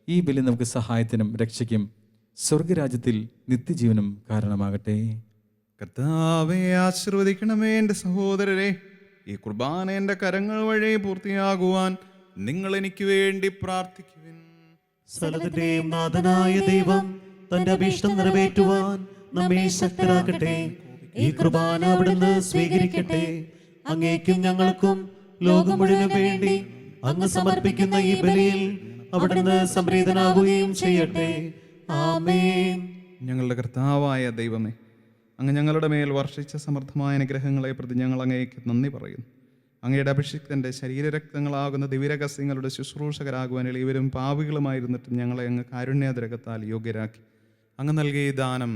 ഈ ബലി നമുക്ക് സഹായത്തിനും രക്ഷയ്ക്കും സ്വർഗരാജ്യത്തിൽ നിത്യജീവനും കാരണമാകട്ടെ. കർത്താവെ ആശീർവദിക്കണമേ എൻ്റെ സഹോദരരെ. ഈ കുർബാന എൻ്റെ കരങ്ങൾ വഴി പൂർത്തിയാകുവാൻ നിങ്ങൾ എനിക്ക് വേണ്ടി പ്രാർത്ഥിക്കുവിൻ. സകലത്തിന്റെയും നാഥനായ ദൈവം തന്റെ അഭീഷ്ടം നിറവേറ്റുവാൻ നമ്മെ ശക്തരാക്കട്ടെ. ഈ കുർബാന അവിടുന്ന് സ്വീകരിക്കട്ടെ. അങ്ങേക്കും ഞങ്ങൾക്കും ലോകം മുഴുവനും വേണ്ടി അങ്ങ് സമർപ്പിക്കുന്ന ഈ ബലിയിൽ അവിടുന്ന് സംപ്രീതനാവുകയും ചെയ്യട്ടെ. ആമേൻ. ഞങ്ങളുടെ കർത്താവായ ദൈവമേ, അങ്ങ് ഞങ്ങളുടെ മേൽ വർഷിച്ച സമൃദ്ധമായ അനുഗ്രഹങ്ങളെ പ്രതി ഞങ്ങൾ അങ്ങേക്ക് നന്ദി പറയുന്നു. അങ്ങയുടെ അഭിഷിക്തൻ്റെ ശരീരരക്തങ്ങളാകുന്ന ദിവ്യരഹസ്യങ്ങളുടെ ശുശ്രൂഷകരാകുവാൻ എളിയവരും പാപികളുമായിരുന്നിട്ടും ഞങ്ങളെ അങ്ങ് കാരുണ്യാതിരകത്താൽ യോഗ്യരാക്കി. അങ്ങ് നൽകിയ ദാനം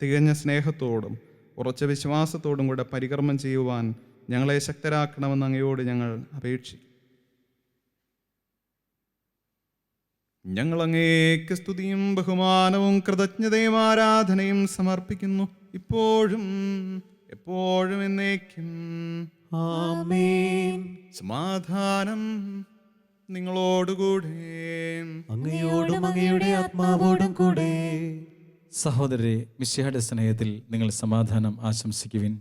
തികഞ്ഞ സ്നേഹത്തോടും ഉറച്ച വിശ്വാസത്തോടും കൂടെ പരികർമ്മം ചെയ്യുവാൻ ഞങ്ങളെ ശക്തരാക്കണമെന്ന് അങ്ങയോട് ഞങ്ങൾ അപേക്ഷിക്കും. ഞങ്ങൾ അങ്ങേക്ക് സ്തുതിയും ബഹുമാനവും കൃതജ്ഞതയും ആരാധനയും സമർപ്പിക്കുന്നു, ഇപ്പോഴും എപ്പോഴും എന്നേക്കും. ആമേൻ. സമാധാനം നിങ്ങളോടുകൂടെ. അങ്ങയോടും അങ്ങയുടെ ആത്മാവോടും കൂടെ. സഹോദരരെ, മിശിഹായുടെ സ്നേഹത്തിൽ നിങ്ങൾ സമാധാനം ആശംസിക്കുവിൻ.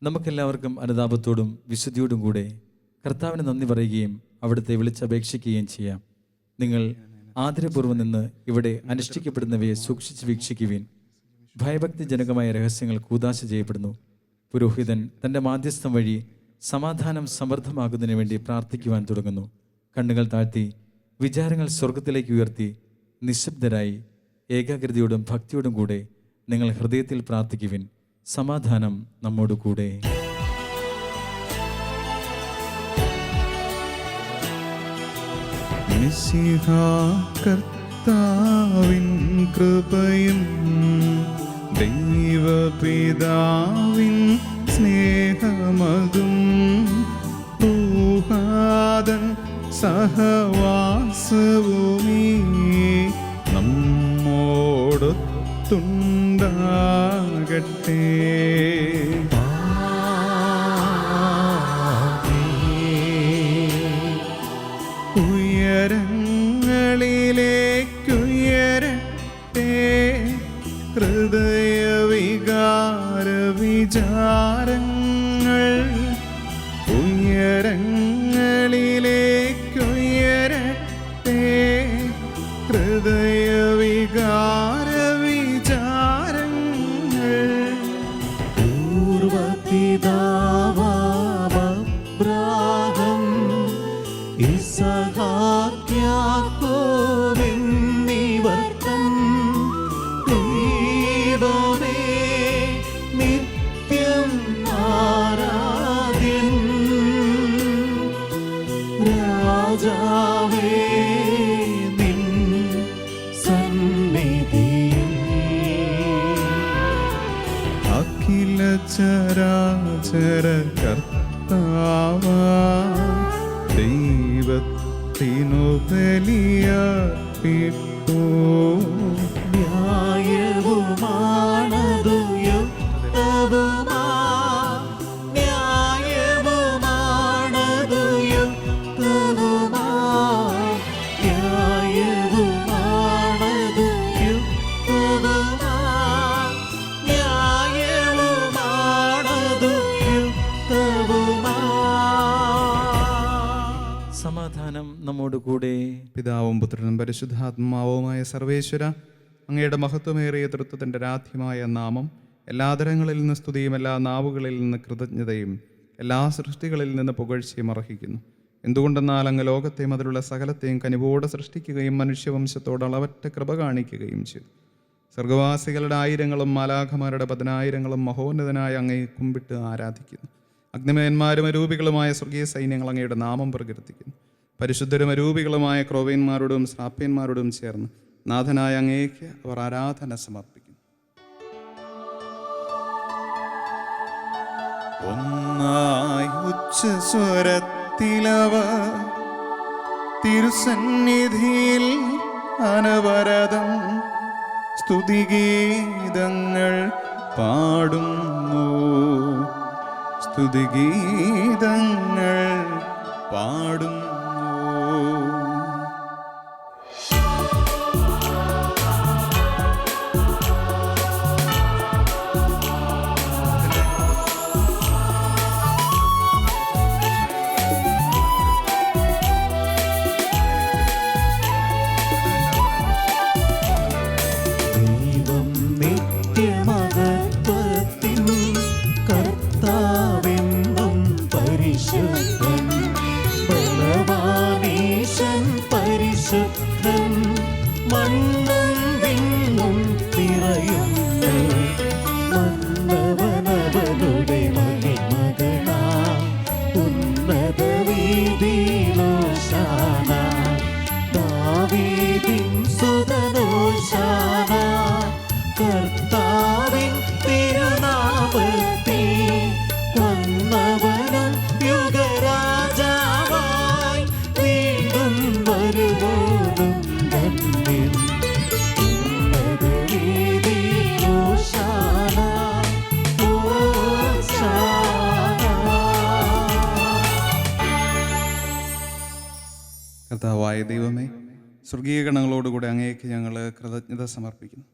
നമുക്കെല്ലാവർക്കും അനുതാപത്തോടും വിശുദ്ധിയോടും കൂടെ കർത്താവിന് നന്ദി പറയുകയും അവിടുത്തെ വിളിച്ചപേക്ഷിക്കുകയും ചെയ്യാം. നിങ്ങൾ ആദരപൂർവ്വം നിന്ന് ഇവിടെ അനുഷ്ഠിക്കപ്പെടുന്നവയെ സൂക്ഷിച്ച് വീക്ഷിക്കുവിൻ. ഭയഭക്തിജനകമായ രഹസ്യങ്ങൾ കൂദാശ ചെയ്യപ്പെടുന്നു. പുരോഹിതൻ തൻ്റെ മാധ്യസ്ഥം വഴി സമാധാനം സമൃദ്ധമാകുന്നതിന് വേണ്ടി പ്രാർത്ഥിക്കുവാൻ തുടങ്ങുന്നു. കണ്ണുകൾ താഴ്ത്തി വിചാരങ്ങൾ സ്വർഗത്തിലേക്ക് ഉയർത്തി നിശബ്ദരായി ഏകാഗ്രതയോടും ഭക്തിയോടും കൂടെ നിങ്ങൾ ഹൃദയത്തിൽ പ്രാർത്ഥിക്കുവിൻ. സമാധാനം നമ്മോട് കൂടെ. മിശിഹാ കർത്താവിൻ കൃപയും ദൈവപിതാവിൻ സ്നേഹമതും ഊഹാദൻ സഹവാസവുമീ നമ്മോടൊത്തുണ്ടാകട്ടെ. ഉയരങ്ങളിലേക്കുയരട്ടെ ഹൃദയവികാര വിചാരങ്ങൾ. ഉയരങ്ങളിലേക്കുയരട്ടെ ഹൃദയവികാര വിചാരങ്ങൾ. പൂർവപിതാവാബ്രാഹം ഇസഹാക്യാക്കോബെന്നിവർ തൻ ദൈവമേ നിത്യം ആരാധ്യൻ. രാജാവേ നിൻ സന്നിധിയിൽ അഖില ചരാചര കർത്താവാ ദൈവത്തിനു ബലിയർപ്പിപ്പൂ. ന്യായവുമാണതു യുക്തവുമാ, ന്യായവുമാണതു യുക്തവുമാ, ന്യായവുമാണതു നിന്നോടുകൂടെ. പിതാവും പുത്രനും പരിശുദ്ധാത്മാവുമായ സർവേശ്വര, അങ്ങയുടെ മഹത്വമേറിയ തൃത്വത്തിൻ്റെ രാധ്യമായ നാമം എല്ലാ തരങ്ങളിൽ നിന്ന് സ്തുതിയും എല്ലാ നാവുകളിൽ നിന്ന് കൃതജ്ഞതയും എല്ലാ സൃഷ്ടികളിൽ നിന്ന് പുകഴ്ചയും അർഹിക്കുന്നു. എന്തുകൊണ്ടെന്നാൽ അങ്ങ് ലോകത്തെയും അതിലുള്ള സകലത്തെയും കനിവോടെ സൃഷ്ടിക്കുകയും മനുഷ്യവംശത്തോട് അളവറ്റ കൃപ കാണിക്കുകയും ചെയ്തു. സ്വർഗവാസികളുടെ ആയിരങ്ങളും മാലാഖമാരുടെ 10,000 മഹോന്നതനായ അങ്ങയെ കുമ്പിട്ട് ആരാധിക്കുന്നു. അഗ്നിമയന്മാരും അരൂപികളുമായ സ്വർഗീയ സൈന്യങ്ങൾ അങ്ങയുടെ നാമം പ്രകീർത്തിക്കുന്നു. പരിശുദ്ധരും അരൂപികളുമായ ക്രോവേന്മാരോടും ശ്രാപ്യന്മാരോടും ചേർന്ന് നാഥനായ അങ്ങേക്ക് അവർ ആരാധന സമർപ്പിക്കുന്നു. ഒന്നായി ഉച്ചസ്വരത്തിലവർ തിരുസന്നിധിയിൽ അനവരതം സ്തുതിഗീതങ്ങൾ പാടുന്നു. സ്തുതിഗീതങ്ങൾ പാടുന്നു. കർത്താവായ ദൈവമേ, സ്വർഗീയ ഗണങ്ങളോടുകൂടെ അങ്ങേക്ക് ഞങ്ങൾ കൃതജ്ഞത സമർപ്പിക്കുന്നു.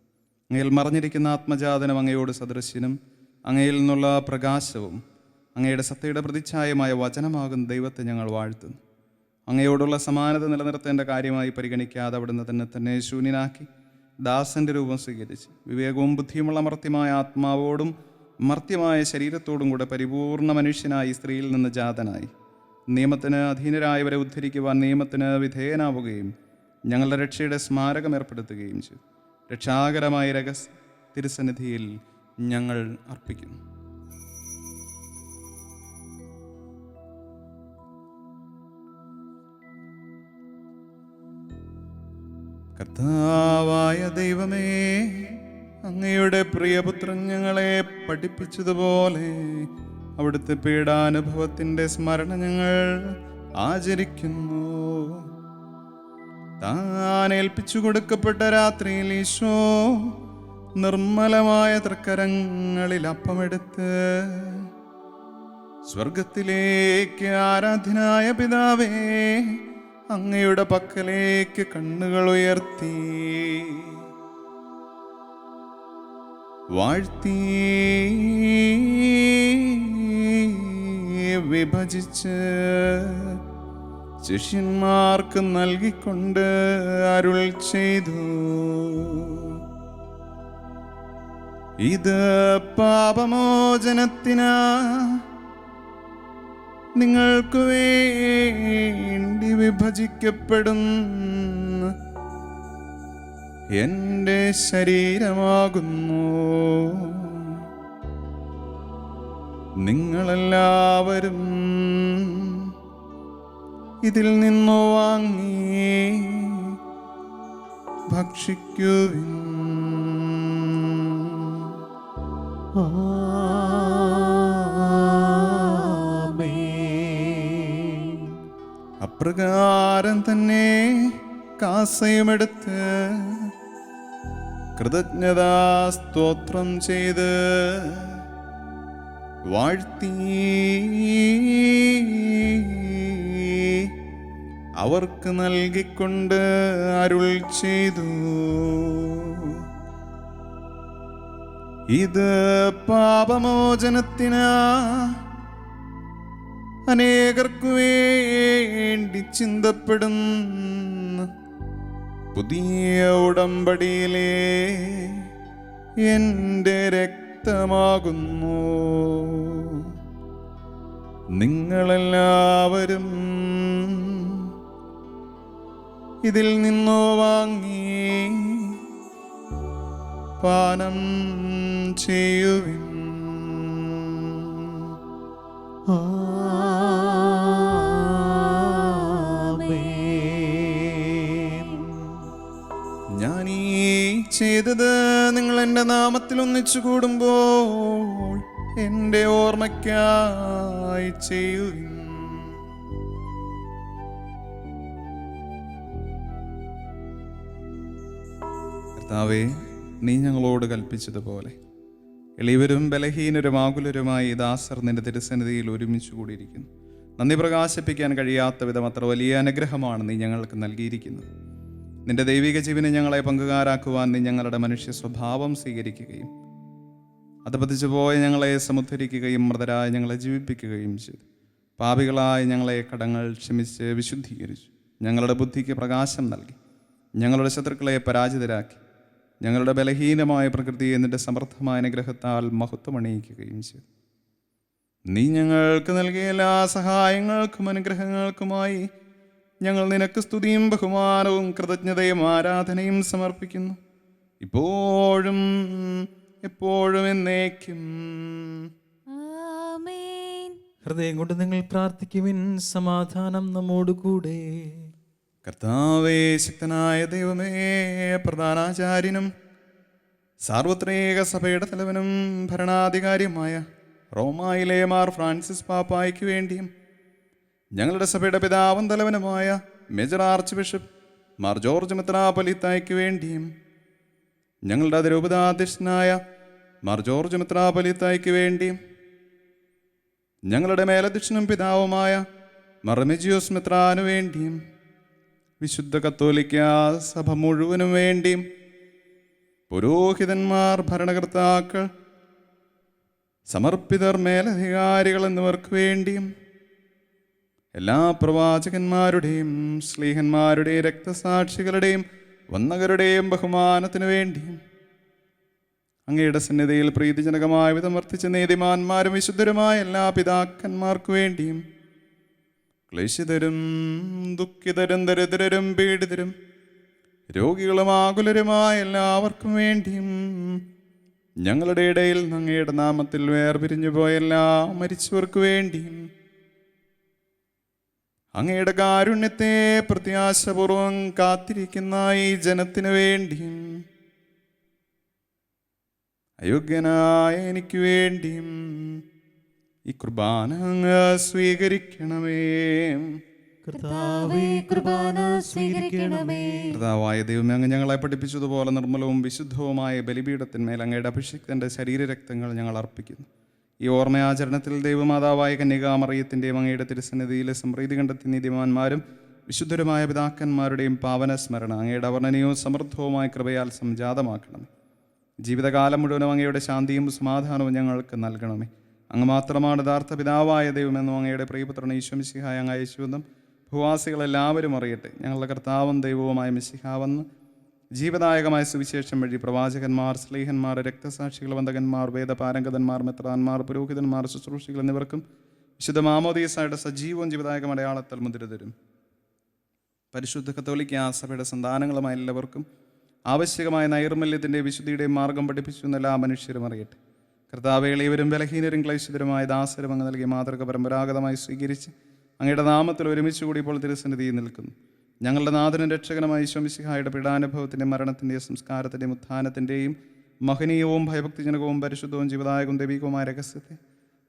അങ്ങയിൽ മറഞ്ഞിരിക്കുന്ന ആത്മജാതനം അങ്ങയോട് സദൃശ്യനും അങ്ങയിൽ നിന്നുള്ള പ്രകാശവും അങ്ങയുടെ സത്തയുടെ പ്രതിച്ഛായമായ വചനമാകുന്ന ദൈവത്തെ ഞങ്ങൾ വാഴ്ത്തുന്നു. അങ്ങയോടുള്ള സമാനത നിലനിർത്തേണ്ട കാര്യമായി പരിഗണിക്കാതെ അവിടുന്ന് തന്നെ ശൂന്യനാക്കി ദാസന്റെ രൂപം സ്വീകരിച്ച് വിവേകവും ബുദ്ധിയുമുള്ള മർത്യമായ ആത്മാവോടും മർത്യമായ ശരീരത്തോടും കൂടെ പരിപൂർണ മനുഷ്യനായി സ്ത്രീയിൽ നിന്ന് ജാതനായി നിയമത്തിന് അധീനരായവരെ ഉദ്ധരിക്കുവാൻ നിയമത്തിന് വിധേയനാവുകയും ഞങ്ങളുടെ രക്ഷയുടെ സ്മാരകം ഏർപ്പെടുത്തുകയും ചെയ്തു. രക്ഷാകരമായ രഹസ്യ തിരുസന്നിധിയിൽ ഞങ്ങൾ അർപ്പിക്കുന്നു. കർത്താവായ ദൈവമേ, അങ്ങയുടെ പ്രിയപുത്രൻ ഞങ്ങളെ പഠിപ്പിച്ചതുപോലെ അവിടുത്തെ പീഡാനുഭവത്തിൻ്റെ സ്മരണ ഞങ്ങൾ ആചരിക്കുന്നു. താൻ ഏൽപ്പിച്ചു കൊടുക്കപ്പെട്ട രാത്രിയിൽ ഈശോ നിർമ്മലമായ തൃക്കരങ്ങളിൽ അപ്പമെടുത്ത് സ്വർഗത്തിലേക്ക് ആരാധ്യനായ പിതാവേ, അങ്ങയുടെ പക്കലേക്ക് കണ്ണുകൾ ഉയർത്തി വാഴ്ത്തി വിഭജിച്ച് ശിഷ്യന്മാർക്ക് നൽകിക്കൊണ്ട് അരുൾ ചെയ്തു: ഇത് പാപമോചനത്തിനാ നിങ്ങൾക്ക് വേണ്ടി വിഭജിക്കപ്പെടുന്ന എൻ്റെ ശരീരമാകുന്നു. നിങ്ങളെല്ലാവരും ഇതിൽ നിന്നു വാങ്ങി ഭക്ഷിക്കുവിൻ. അപ്രകാരം തന്നെ കാസയുമെടുത്ത് കൃതജ്ഞതാ സ്തോത്രം ചെയ്ത് വാഴ്ത്തി അവർക്ക് നൽകിക്കൊണ്ട് അരുൾ ചെയ്തു: ഇത് പാപമോചനത്തിനാ അനേകർക്കു വേണ്ടി ചിന്തപ്പെടുന്ന പുതിയ ഉടമ്പടിയിലെ എൻ്റെ രക്തമാകുന്നു. നിങ്ങളെല്ലാവരും ഇതിൽ നിന്നു വാങ്ങി പാനം ചെയ്യുവിൻ. ഞാൻ ഈ ചെയ്തത് നിങ്ങൾ എൻ്റെ നാമത്തിൽ ഒന്നിച്ചു കൂടുമ്പോൾ എൻ്റെ ഓർമ്മയ്ക്കായി ചെയ്യുവിൻ. കർത്താവേ, നീ ഞങ്ങളോട് കൽപ്പിച്ചതുപോലെ എളിയവരും ബലഹീനരും ആകുലരുമായി ദാസർ നിന്റെ തിരുസന്നിധിയിൽ ഒരുമിച്ച് കൂടിയിരിക്കുന്നു. നന്ദി പ്രകാശിപ്പിക്കാൻ കഴിയാത്ത വിധം അത്ര വലിയ അനുഗ്രഹമാണ് നീ ഞങ്ങൾക്ക് നൽകിയിരിക്കുന്നത്. നിന്റെ ദൈവിക ജീവനെ ഞങ്ങളെ പങ്കുകാരാക്കുവാൻ നീ ഞങ്ങളുടെ മനുഷ്യ സ്വഭാവം സ്വീകരിക്കുകയും അധപതിച്ചു പോയ ഞങ്ങളെ സമുദ്ധരിക്കുകയും മൃതരായി ഞങ്ങളെ ജീവിപ്പിക്കുകയും ചെയ്തു. പാപികളായ ഞങ്ങളെ കടങ്ങൾ ക്ഷമിച്ച് വിശുദ്ധീകരിച്ചു. ഞങ്ങളുടെ ബുദ്ധിക്ക് പ്രകാശം നൽകി. ഞങ്ങളുടെ ശത്രുക്കളെ പരാജിതരാക്കി. ഞങ്ങളുടെ ബലഹീനമായ പ്രകൃതിയെ നിന്റെ സമർത്ഥമായ അനുഗ്രഹത്താൽ മഹത്വമണിയിക്കുകയും ചെയ്തു. നീ ഞങ്ങൾക്ക് നൽകിയ എല്ലാ സഹായങ്ങൾക്കും അനുഗ്രഹങ്ങൾക്കുമായി ഞങ്ങൾ നിനക്ക് സ്തുതിയും ബഹുമാനവും കൃതജ്ഞതയും ആരാധനയും സമർപ്പിക്കുന്നു, ഇപ്പോഴും എപ്പോഴും എന്നേക്കും. ആമേൻ. ഹൃദയം കൊണ്ട് നിങ്ങൾ പ്രാർത്ഥിക്കുവിൻ. സമാധാനം നമ്മോടുകൂടെ. കർത്താവേ, ശക്തനായ ദൈവമേ, പ്രധാനാചാര്യനും സാർവത്രിക സഭയുടെ തലവനും ഭരണാധികാരിയുമായ റോമായിലെ മാർ ഫ്രാൻസിസ് പാപ്പായ്ക്ക് വേണ്ടിയും ഞങ്ങളുടെ സഭയുടെ പിതാവും തലവനുമായ major archbishop Mar George മെത്രാപ്പൊലീത്തായ്ക്ക് വേണ്ടിയും ഞങ്ങളുടെ അതിരൂപതാധ്യക്ഷനായ മാർ ജോർജ് മെത്രാപ്പൊലീത്തായ്ക്ക് വേണ്ടിയും ഞങ്ങളുടെ മേലധ്യക്ഷനും പിതാവുമായ മാർ റെമിജിയോസ് മെത്രാനു വേണ്ടിയും വിശുദ്ധ കത്തോലിക്ക സഭ മുഴുവനും വേണ്ടിയും പുരോഹിതന്മാർ, ഭരണകർത്താക്കൾ, സമർപ്പിതർ, മേലധികാരികൾ എന്നിവർക്ക് വേണ്ടിയും എല്ലാ പ്രവാചകന്മാരുടെയും ശ്ലീഹന്മാരുടെയും രക്തസാക്ഷികളുടെയും വന്ദകരുടെയും ബഹുമാനത്തിനു വേണ്ടിയും അങ്ങയുടെ സന്നിധിയിൽ പ്രീതിജനകമായ വിധം വർത്തിച്ച നീതിമാന്മാരും വിശുദ്ധരുമായ എല്ലാ പിതാക്കന്മാർക്കു വേണ്ടിയും ക്ലേശിതരും ദുഃഖിതരും ദരിദ്രരും പീഡിതരും രോഗികളും ആകുലരുമായ എല്ലാവർക്കും വേണ്ടിയും ഞങ്ങളുടെ ഇടയിൽ അങ്ങയുടെ നാമത്തിൽ വേർപിരിഞ്ഞു പോയ എല്ലാ മരിച്ചവർക്ക് വേണ്ടിയും അങ്ങയുടെ കാരുണ്യത്തെ പ്രത്യാശപൂർവം കാത്തിരിക്കുന്ന ഈ ജനത്തിനു വേണ്ടിയും അയോഗ്യനായ എനിക്ക് വേണ്ടിയും ഈ കുർബാന അങ്ങ് സ്വീകരിക്കണമേ. കർത്താവേ, കുർബാന സ്വീകരിക്കണമേ. കർത്താവായ ദൈവമേ, അങ്ങ് ഞങ്ങളെ പഠിപ്പിച്ചതുപോലെ നിർമ്മലവും വിശുദ്ധവുമായ ബലിപീഠത്തിന്മേൽ അങ്ങയുടെ അഭിഷിക്തൻ്റെ ശരീരരക്തങ്ങൾ ഞങ്ങൾ അർപ്പിക്കുന്നു. ഈ ഓർമ്മയാചരണത്തിൽ ദൈവമാതാവായ കന്യകാമറിയത്തിൻ്റെയും അങ്ങയുടെ തിരുസന്നിധിയിലെ സംപ്രീതി കണ്ടെത്തി നീതിമാന്മാരും വിശുദ്ധരുമായ പിതാക്കന്മാരുടെയും പാവന സ്മരണ അങ്ങയുടെ അവർണ്ണനീയവും സമൃദ്ധവുമായ കൃപയാൽ സംജാതമാക്കണമേ. ജീവിതകാലം മുഴുവനും അങ്ങയുടെ ശാന്തിയും സമാധാനവും ഞങ്ങൾക്ക് നൽകണമേ. അങ്ങ് മാത്രമാണ് യഥാർത്ഥ പിതാവായ ദൈവമെന്നും അങ്ങയുടെ പ്രിയപുത്രൻ ഈശോ മിശിഹായ അങ്ങ് അയച്ചുവെന്നും ഭൂവാസികളെല്ലാവരും അറിയട്ടെ. ഞങ്ങളുടെ കർത്താവും ദൈവവുമായ മിശിഹാവെന്ന് ജീവദായകമായ സുവിശേഷം വഴി പ്രവാചകന്മാർ, സ്ലീഹന്മാർ, രക്തസാക്ഷികൾ, വന്ദകന്മാർ, വേദപാരംഗതന്മാർ, മെത്രാന്മാർ, പുരോഹിതന്മാർ, ശുശ്രൂഷികൾ എന്നിവർക്കും വിശുദ്ധ മാമോദീസായുടെ സജീവവും ജീവദായകം അടയാളത്താൽ മുദ്ര തരും. പരിശുദ്ധ കത്തോലിക്ക സഭയുടെ സന്താനങ്ങളുമായ എല്ലാവർക്കും ആവശ്യകമായ നൈർമല്യത്തിൻ്റെ വിശുദ്ധിയുടെയും മാർഗം പഠിപ്പിച്ചു എന്ന എല്ലാ മനുഷ്യരും അറിയട്ടെ. കർത്താവേ, എളിയവരും ബലഹീനരും ക്ലേശിതരുമായ ദാസരും അങ്ങ് നൽകിയ മാതൃക പരമ്പരാഗതമായി സ്വീകരിച്ച് അങ്ങയുടെ നാമത്തിൽ ഒരുമിച്ച് കൂടി ഇപ്പോൾ തിരുസന്നിധിയിൽ നിൽക്കുന്നു. ഞങ്ങളുടെ നാഥനും രക്ഷകനുമായ ഈശോ മിശിഹായുടെ പീഡാനുഭവത്തിൻ്റെ, മരണത്തിൻ്റെയും സംസ്കാരത്തിൻ്റെയും ഉത്ഥാനത്തിൻ്റെയും മഹനീയവും ഭയഭക്തിജനകവും പരിശുദ്ധവും ജീവദായകവും ദൈവികവുമായ രഹസ്യത്തെ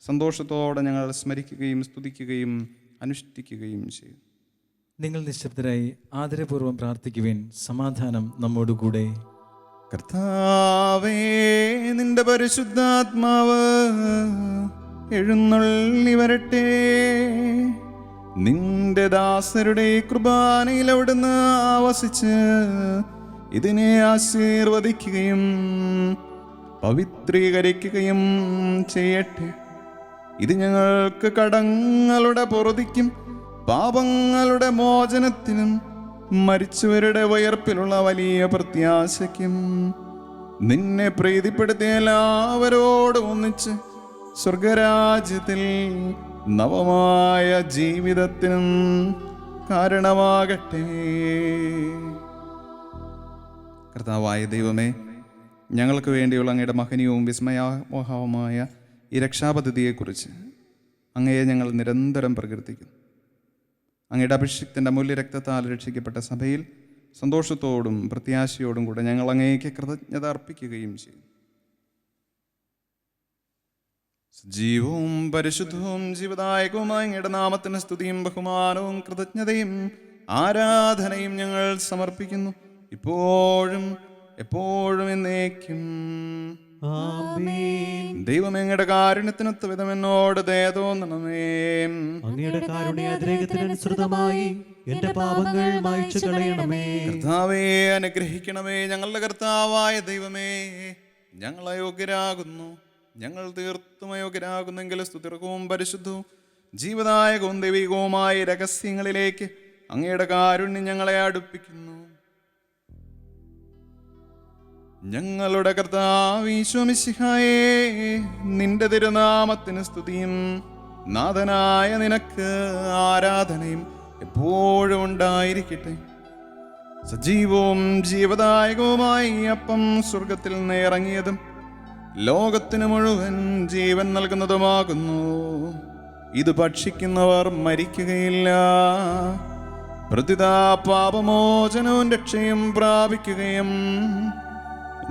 സന്തോഷത്തോടെ ഞങ്ങൾ സ്മരിക്കുകയും സ്തുതിക്കുകയും അനുഷ്ഠിക്കുകയും ചെയ്യും. നിങ്ങൾ നിശബ്ദരായി ആദരപൂർവ്വം പ്രാർത്ഥിക്കുവിൻ. സമാധാനം നമ്മോടുകൂടെ. കർത്താവേ, നിന്റെ പരിശുദ്ധാത്മാവ് എഴുന്നള്ളി വരട്ടെ. നിന്റെ ദാസരുടെ കുർബാനയിൽ അവിടുന്ന് ആവസിച്ച് ഇതിനെ ആശീർവദിക്കുകയും പവിത്രീകരിക്കുകയും ചെയ്യട്ടെ. ഇത് ഞങ്ങൾക്ക് കടങ്ങളുടെ പൊറുതിക്കും പാപങ്ങളുടെ മോചനത്തിനും മരിച്ചവരുടെ ഉയർപ്പിലുള്ള വലിയ പ്രത്യാശയ്ക്കും നിന്നെ പ്രീതിപ്പെടുത്തിയ എല്ലാവരോടും ഒന്നിച്ച് സ്വർഗരാജ്യത്തിൽ നവമായ ജീവിതത്തിനും കാരണമാകട്ടെ. കർത്താവായ ദൈവമേ, ഞങ്ങൾക്ക് വേണ്ടിയുള്ള അങ്ങയുടെ മഹനീയവും വിസ്മയാമോഹവുമായ ഈ രക്ഷാപദ്ധതിയെക്കുറിച്ച് അങ്ങയെ ഞങ്ങൾ നിരന്തരം പ്രകീർത്തിക്കുന്നു. അങ്ങയുടെ അഭിഷിക്തൻ്റെ അമൂല്യ രക്തത്താൽ രക്ഷിക്കപ്പെട്ട സഭയിൽ സന്തോഷത്തോടും പ്രത്യാശയോടും കൂടെ ഞങ്ങൾ അങ്ങേക്ക് കൃതജ്ഞത അർപ്പിക്കുകയും ചെയ്യും. സജീവവും പരിശുദ്ധവും ജീവദായകവുമായ അങ്ങയുടെ നാമത്തിന് സ്തുതിയും ബഹുമാനവും കൃതജ്ഞതയും ആരാധനയും ഞങ്ങൾ സമർപ്പിക്കുന്നു, ഇപ്പോഴും എപ്പോഴും എന്നേക്കും. ദൈവമേ, അങ്ങയുടെ കാരുണ്യത്തിനൊത്ത വിധം എന്നോട് ദയ തോന്നണമേ. അങ്ങയുടെ കാരുണ്യാതിരേകത്തിനനുസൃതമായി എന്റെ പാപങ്ങൾ മായ്ച്ചു കളയണമേ. കർത്താവേ, അനുഗ്രഹിക്കണമേ. ഞങ്ങളുടെ കർത്താവായ ദൈവമേ, ഞങ്ങൾ അയോഗ്യരാകുന്നു, ഞങ്ങൾ തീർത്തും അയോഗ്യരാകുന്നെങ്കിൽ സ്തുതിർക്കവും പരിശുദ്ധവും ജീവദായകവും ദൈവികവുമായ രഹസ്യങ്ങളിലേക്ക് അങ്ങയുടെ കാരുണ്യം ഞങ്ങളെ അടുപ്പിക്കുന്നു. ഞങ്ങളുടെ കർത്താവ് ഈശോ മിശിഹായേ, നിന്റെ തിരുനാമത്തിന് സ്തുതിയും നാഥനായ നിനക്ക് ആരാധനയും എപ്പോഴും ഉണ്ടായിരിക്കട്ടെ. സജീവവും ജീവദായകവുമായി അപ്പം സ്വർഗത്തിൽ നിന്ന് ഇറങ്ങിയതും ലോകത്തിന് മുഴുവൻ ജീവൻ നൽകുന്നതുമാകുന്നു. ഇത് ഭക്ഷിക്കുന്നവർ മരിക്കുകയില്ല, പ്രതിതാ പാപമോചനവും രക്ഷയും പ്രാപിക്കുകയും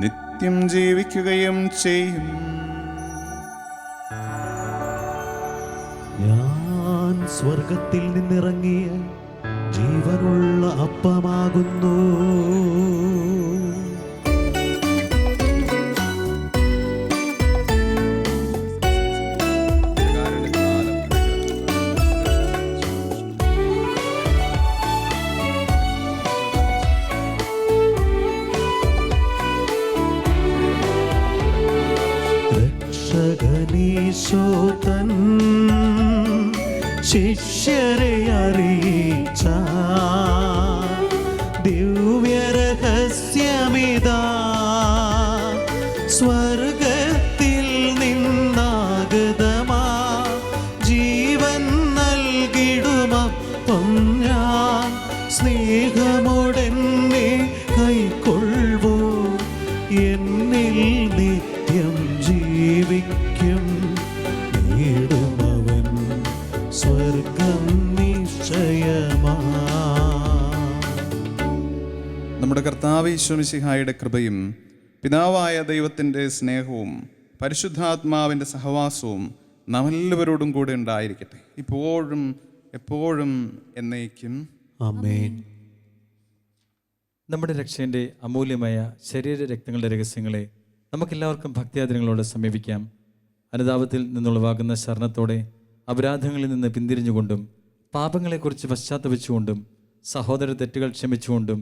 നിത്യം ജീവിക്കുകയും ചെയ്യും. ഞാൻ സ്വർഗത്തിൽ നിന്നിറങ്ങിയ ജീവനുള്ള അപ്പമാകുന്നു. രക്ഷകനീശോതൻ ശിഷ്യരെ അറിയിച്ച ദിവ്യരഹസ്യമിതാ, സ്വർഗത്തിൽ നിന്നാഗതമാ ജീവൻ നൽകിടുമപ്പം ഞാൻ സ്നേഹമോടെന്നെ കൈക്കൊള്ളുവോ, എന്നിൽ നിത്യം ജീവിക്കും, നേടുമവൻ സ്വർഗം നിശ്ചയമാ. നമ്മുടെ കർത്താവ് ഈശോ മിശിഹായുടെ കൃപയും പിതാവായ ദൈവത്തിൻ്റെ സ്നേഹവും പരിശുദ്ധാത്മാവിൻ്റെ സഹവാസവും നമ്മെല്ലാവരോടും കൂടെ ഉണ്ടായിരിക്കട്ടെ, ഇപ്പോഴും എപ്പോഴും എന്നേക്കും. ആമേൻ. നമ്മുടെ രക്ഷേൻ്റെ അമൂല്യമായ ശരീര രക്തങ്ങളുടെ രഹസ്യങ്ങളെ നമുക്കെല്ലാവർക്കും ഭക്തിയാദരങ്ങളോട് സമീപിക്കാം. അനുതാപത്തിൽ നിന്നുളവാകുന്ന ശരണത്തോടെ അപരാധങ്ങളിൽ നിന്ന് പിന്തിരിഞ്ഞുകൊണ്ടും പാപങ്ങളെക്കുറിച്ച് പശ്ചാത്തപിച്ചുകൊണ്ടും സഹോദര തെറ്റുകൾ ക്ഷമിച്ചുകൊണ്ടും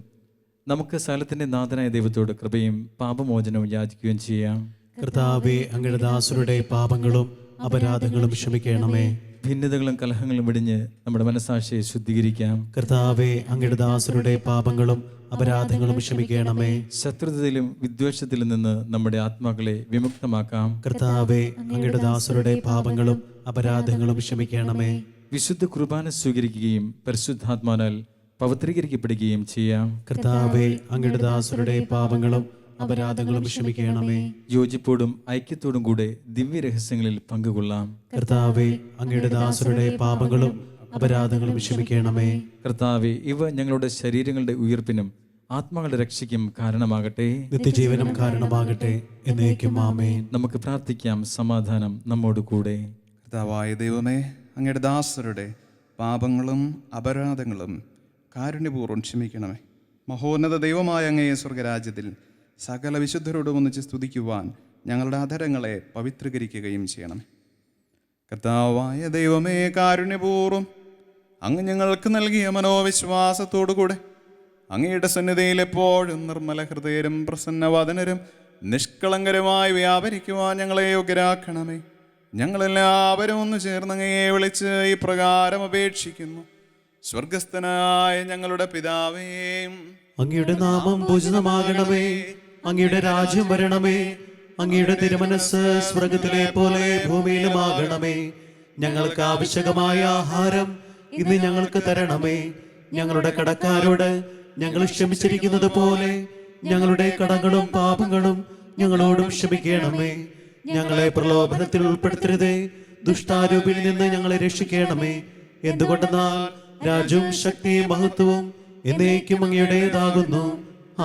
നമുക്ക് സകലത്തിൻ്റെ നാഥനായ ദൈവത്തോട് കൃപയും പാപമോചനവും യാചിക്കുകയും ചെയ്യാം. കർത്താവേ, അങ്ങയുടെ ദാസരുടെ പാപങ്ങളും അപരാധങ്ങളും ക്ഷമിക്കണമേ. ഭിന്നതകളും കലഹങ്ങളും വെടിഞ്ഞ് നമ്മുടെ മനസ്സാക്ഷിയെ ശുദ്ധീകരിക്കാം. കർത്താവേ, അങ്ങയുടെ ദാസരുടെ പാപങ്ങളും അപരാധങ്ങളും ക്ഷമിക്കണമേ. ശത്രുതയിലും വിദ്വേഷത്തിലും നിന്ന് നമ്മുടെ ആത്മാക്കളെ വിമുക്തമാക്കാം. കർത്താവേ, അങ്ങയുടെ ദാസരുടെ പാപങ്ങളും അപരാധങ്ങളും ക്ഷമിക്കണമേ. വിശുദ്ധ കുർബാന സ്വീകരിക്കുകയും പരിശുദ്ധാത്മാനാൽ പവിത്രീകരിക്കപ്പെടുകയും ചെയ്യാം. കർത്താവേ, അങ്ങയുടെ ദാസരുടെ പാപങ്ങളും അപരാധങ്ങളും ക്ഷമിക്കണമേ. യോജിപ്പോടും ഐക്യത്തോടും കൂടെ ദിവ്യ രഹസ്യങ്ങളിൽ പങ്കുകൊള്ളാം. കർത്താവേ, അങ്ങയുടെ ദാസരുടെ പാപങ്ങളും അപരാധങ്ങളും ക്ഷമിക്കണമേ. കർത്താവെ, ഇവ ഞങ്ങളുടെ ശരീരങ്ങളുടെ ഉയർപ്പിനും ആത്മാക്കളുടെ രക്ഷയ്ക്കും കാരണമാകട്ടെ, നിത്യജീവനം കാരണമാകട്ടെ, എന്നേക്കും ആമേൻ. നമുക്ക് പ്രാർത്ഥിക്കാം. സമാധാനം നമ്മോട് കൂടെ. കർത്താവായ ദൈവമേ, അങ്ങയുടെ ദാസരുടെ പാപങ്ങളും അപരാധങ്ങളും കാരുണ്യപൂർവ്വം ക്ഷമിക്കണമേ. മഹോന്നത ദൈവമായ അങ്ങയെ സ്വർഗരാജ്യത്തിൽ സകല വിശുദ്ധരോടും ഒന്നിച്ച് സ്തുതിക്കുവാൻ ഞങ്ങളുടെ അധരങ്ങളെ പവിത്രീകരിക്കുകയും ചെയ്യണമേ. കർത്താവായ ദൈവമേ, കാരുണ്യപൂർവ്വം അങ്ങ് ഞങ്ങൾക്ക് നൽകിയ മനോവിശ്വാസത്തോടുകൂടെ അങ്ങയുടെ സന്നിധിയിൽ എപ്പോഴും നിർമ്മല ഹൃദയരും പ്രസന്നവദനരും നിഷ്കളങ്കരമായി വ്യാപരിക്കുവാൻ ഞങ്ങളെ യോഗ്യരാക്കണമേ. ഞങ്ങളെല്ലാവരും ഒന്ന് ചേർന്ന് അങ്ങയെ വിളിച്ച് ഇപ്രകാരം അപേക്ഷിക്കുന്നു. സ്വർഗസ്ഥനായ ഞങ്ങളുടെ പിതാവേ, അങ്ങയുടെ നാമം പൂജിതമാകണമേ. അങ്ങയുടെ രാജ്യം വരണമേ. അങ്ങയുടെ തിരുമനസ് സ്വർഗത്തിലെ പോലെ ഭൂമിയിലുമാകണമേ. ഞങ്ങൾക്ക് ആവശ്യകമായ ആഹാരം ഇന്ന് ഞങ്ങൾക്ക് തരണമേ. ഞങ്ങളുടെ കടക്കാരോട് ഞങ്ങൾ ക്ഷമിച്ചിരിക്കുന്നത് പോലെ ഞങ്ങളുടെ കടങ്ങളും പാപങ്ങളും ഞങ്ങളോടും ക്ഷമിക്കണമേ. ഞങ്ങളെ പ്രലോഭനത്തിൽ ഉൾപ്പെടുത്തരുതേ, ദുഷ്ടാരൂപിൽ നിന്ന് ഞങ്ങളെ രക്ഷിക്കണമേ. എന്തുകൊണ്ടെന്നാൽ രാജ്യവും ശക്തിയും മഹത്വവും എന്നേക്കും അങ്ങയുടേതാകുന്നു.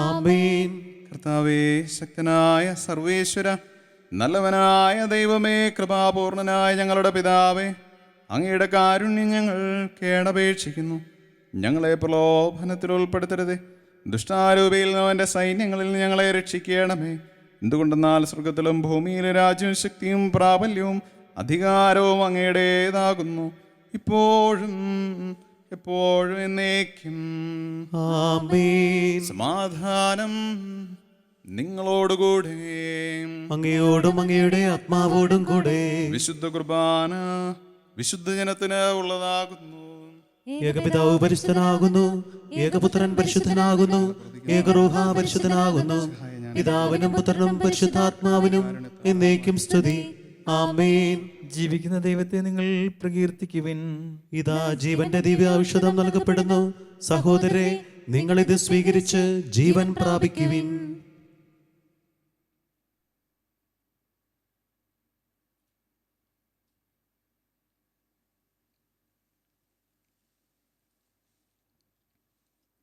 ആമേൻ. കർത്താവേ, ശക്തനായ സർവേശ്വര, നല്ലവനായ ദൈവമേ, കൃപാപൂർണനായ ഞങ്ങളുടെ പിതാവേ, അങ്ങയുടെ കാരുണ്യം ഞങ്ങൾ കേണപേക്ഷിക്കുന്നു. ഞങ്ങളെ പ്രലോഭനത്തിൽ ഉൾപ്പെടുത്തരുതേ, ദുഷ്ടാരൂപിയിൽ അവൻ്റെ സൈന്യങ്ങളിൽ നിന്ന് ഞങ്ങളെ രക്ഷിക്കണമേ. എന്തുകൊണ്ടെന്നാൽ സ്വർഗത്തിലും ഭൂമിയിലെ രാജ്യവും ശക്തിയും പ്രാബല്യവും അധികാരവും അങ്ങയുടേതാകുന്നു, ഇപ്പോഴും എപ്പോഴും എന്നേക്കും. ആമേൻ. സമാധാനം നിങ്ങളോടുകൂടെ. അങ്ങയോടും അങ്ങയുടെ ആത്മാവോടും കൂടെ. വിശുദ്ധ കുർബാന വിശുദ്ധ ജനത്തിന് ഉള്ളതാകുന്നു. ഏകപിതാവ് പരിശുദ്ധനാകുന്നു, ഏകപുത്രൻ പരിശുദ്ധനാകുന്നു, ഏകറൂഹ പരിശുദ്ധനാകുന്നു. പിതാവിനും പുത്രനും പരിശുദ്ധാത്മാവിനും എന്നേക്കും സ്തുതി. ആമേൻ. ജീവിക്കുന്ന ദൈവത്തെ നിങ്ങൾ പ്രകീർത്തിക്കുവിൻ. ഇതാ ജീവന്റെ ദിവ്യാവിഷദം നൽകപ്പെടുന്നു. സഹോദരരെ, നിങ്ങൾ ഇത് സ്വീകരിച്ച് ജീവൻ പ്രാപിക്കുവിൻ.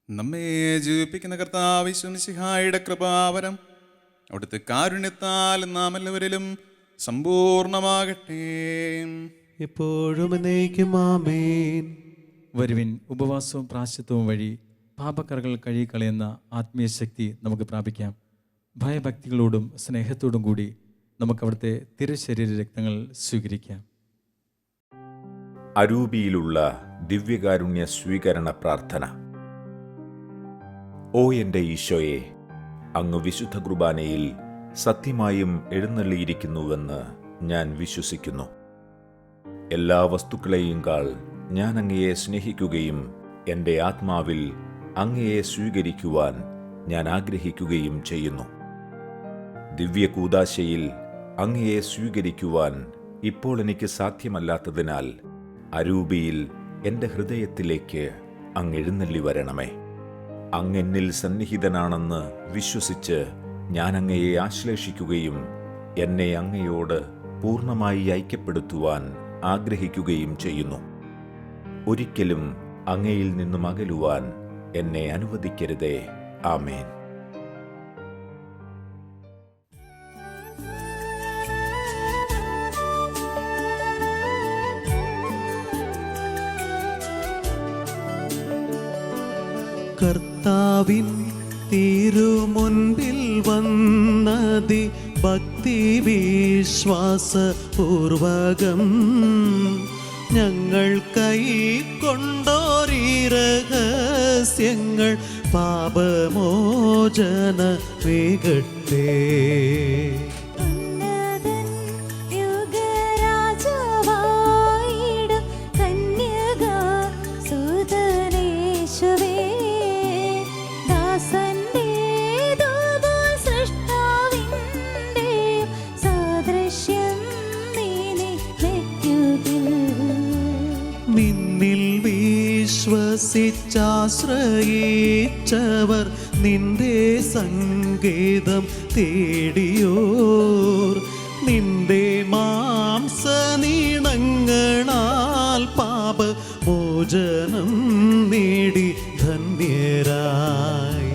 നമ്മെ ജീവിപ്പിക്കുന്ന കർത്താവ് യേശു മിശിഹായുടെ കൃപാവരം അവിടുത്തെ കാരുണ്യത്താൽ നാം എല്ലാവരിലും സമ്പൂർണമാകട്ടെ. എപ്പോഴും എന്നേക്കും ആമേൻ. വരുവിൻ, ഉപവാസവും പ്രാശ്ചിത്വവും വഴി പാപക്കറകൾ കഴുകിക്കളയുന്ന ആത്മീയ ശക്തി നമുക്ക് പ്രാപിക്കാം. ഭയഭക്തികളോടും സ്നേഹത്തോടും കൂടി നമുക്ക് അവിടുത്തെ തിരുശരീര രക്തങ്ങൾ സ്വീകരിക്കാം. അരൂപിയിലുള്ള ദിവ്യകാരുണ്യ സ്വീകരണ പ്രാർത്ഥന. ഓ എൻ്റെ ഈശോയെ, അങ്ങ് വിശുദ്ധ കുർബാനയിൽ സത്യമായും എഴുന്നള്ളിയിരിക്കുന്നുവെന്ന് ഞാൻ വിശ്വസിക്കുന്നു. എല്ലാ വസ്തുക്കളെയും കാൾ ഞാൻ അങ്ങയെ സ്നേഹിക്കുകയും എൻ്റെ ആത്മാവിൽ അങ്ങയെ സ്വീകരിക്കുവാൻ ഞാൻ ആഗ്രഹിക്കുകയും ചെയ്യുന്നു. ദിവ്യ കൂദാശയിൽ അങ്ങയെ സ്വീകരിക്കുവാൻ ഇപ്പോൾ എനിക്ക് സാധ്യമല്ലാത്തതിനാൽ അരൂപിയിൽ എൻ്റെ ഹൃദയത്തിലേക്ക് അങ്ങ് എഴുന്നള്ളി വരണമേ. അങ്ങെന്നിൽ സന്നിഹിതനാണെന്ന് വിശ്വസിച്ച് ഞാൻ അങ്ങയെ ആശ്ലേഷിക്കുകയും എന്നെ അങ്ങയോട് പൂർണ്ണമായി ഐക്യപ്പെടുത്തുവാൻ ആഗ്രഹിക്കുകയും ചെയ്യുന്നു. ഒരിക്കലും അങ്ങയിൽ നിന്നും അകലുവാൻ എന്നെ അനുവദിക്കരുതേ. ആമേൻ. കർത്താവിൻ തിരുമുൻപിൽ വന്നതി ഭക്തി വിശ്വാസപൂർവകം ഞങ്ങൾ കൈക്കൊണ്ടോരീ രഹസ്യങ്ങൾ പാപമോചന വേഗട്ടെ. നിന്നിൽ വിശ്വസിച്ചാശ്രയിച്ചവർ നിന്റെ സങ്കേതം തേടിയോർ നിന്റെ മാംസനീണങ്ങളാൽ പാപമോചനം നേടി ധന്യരായി.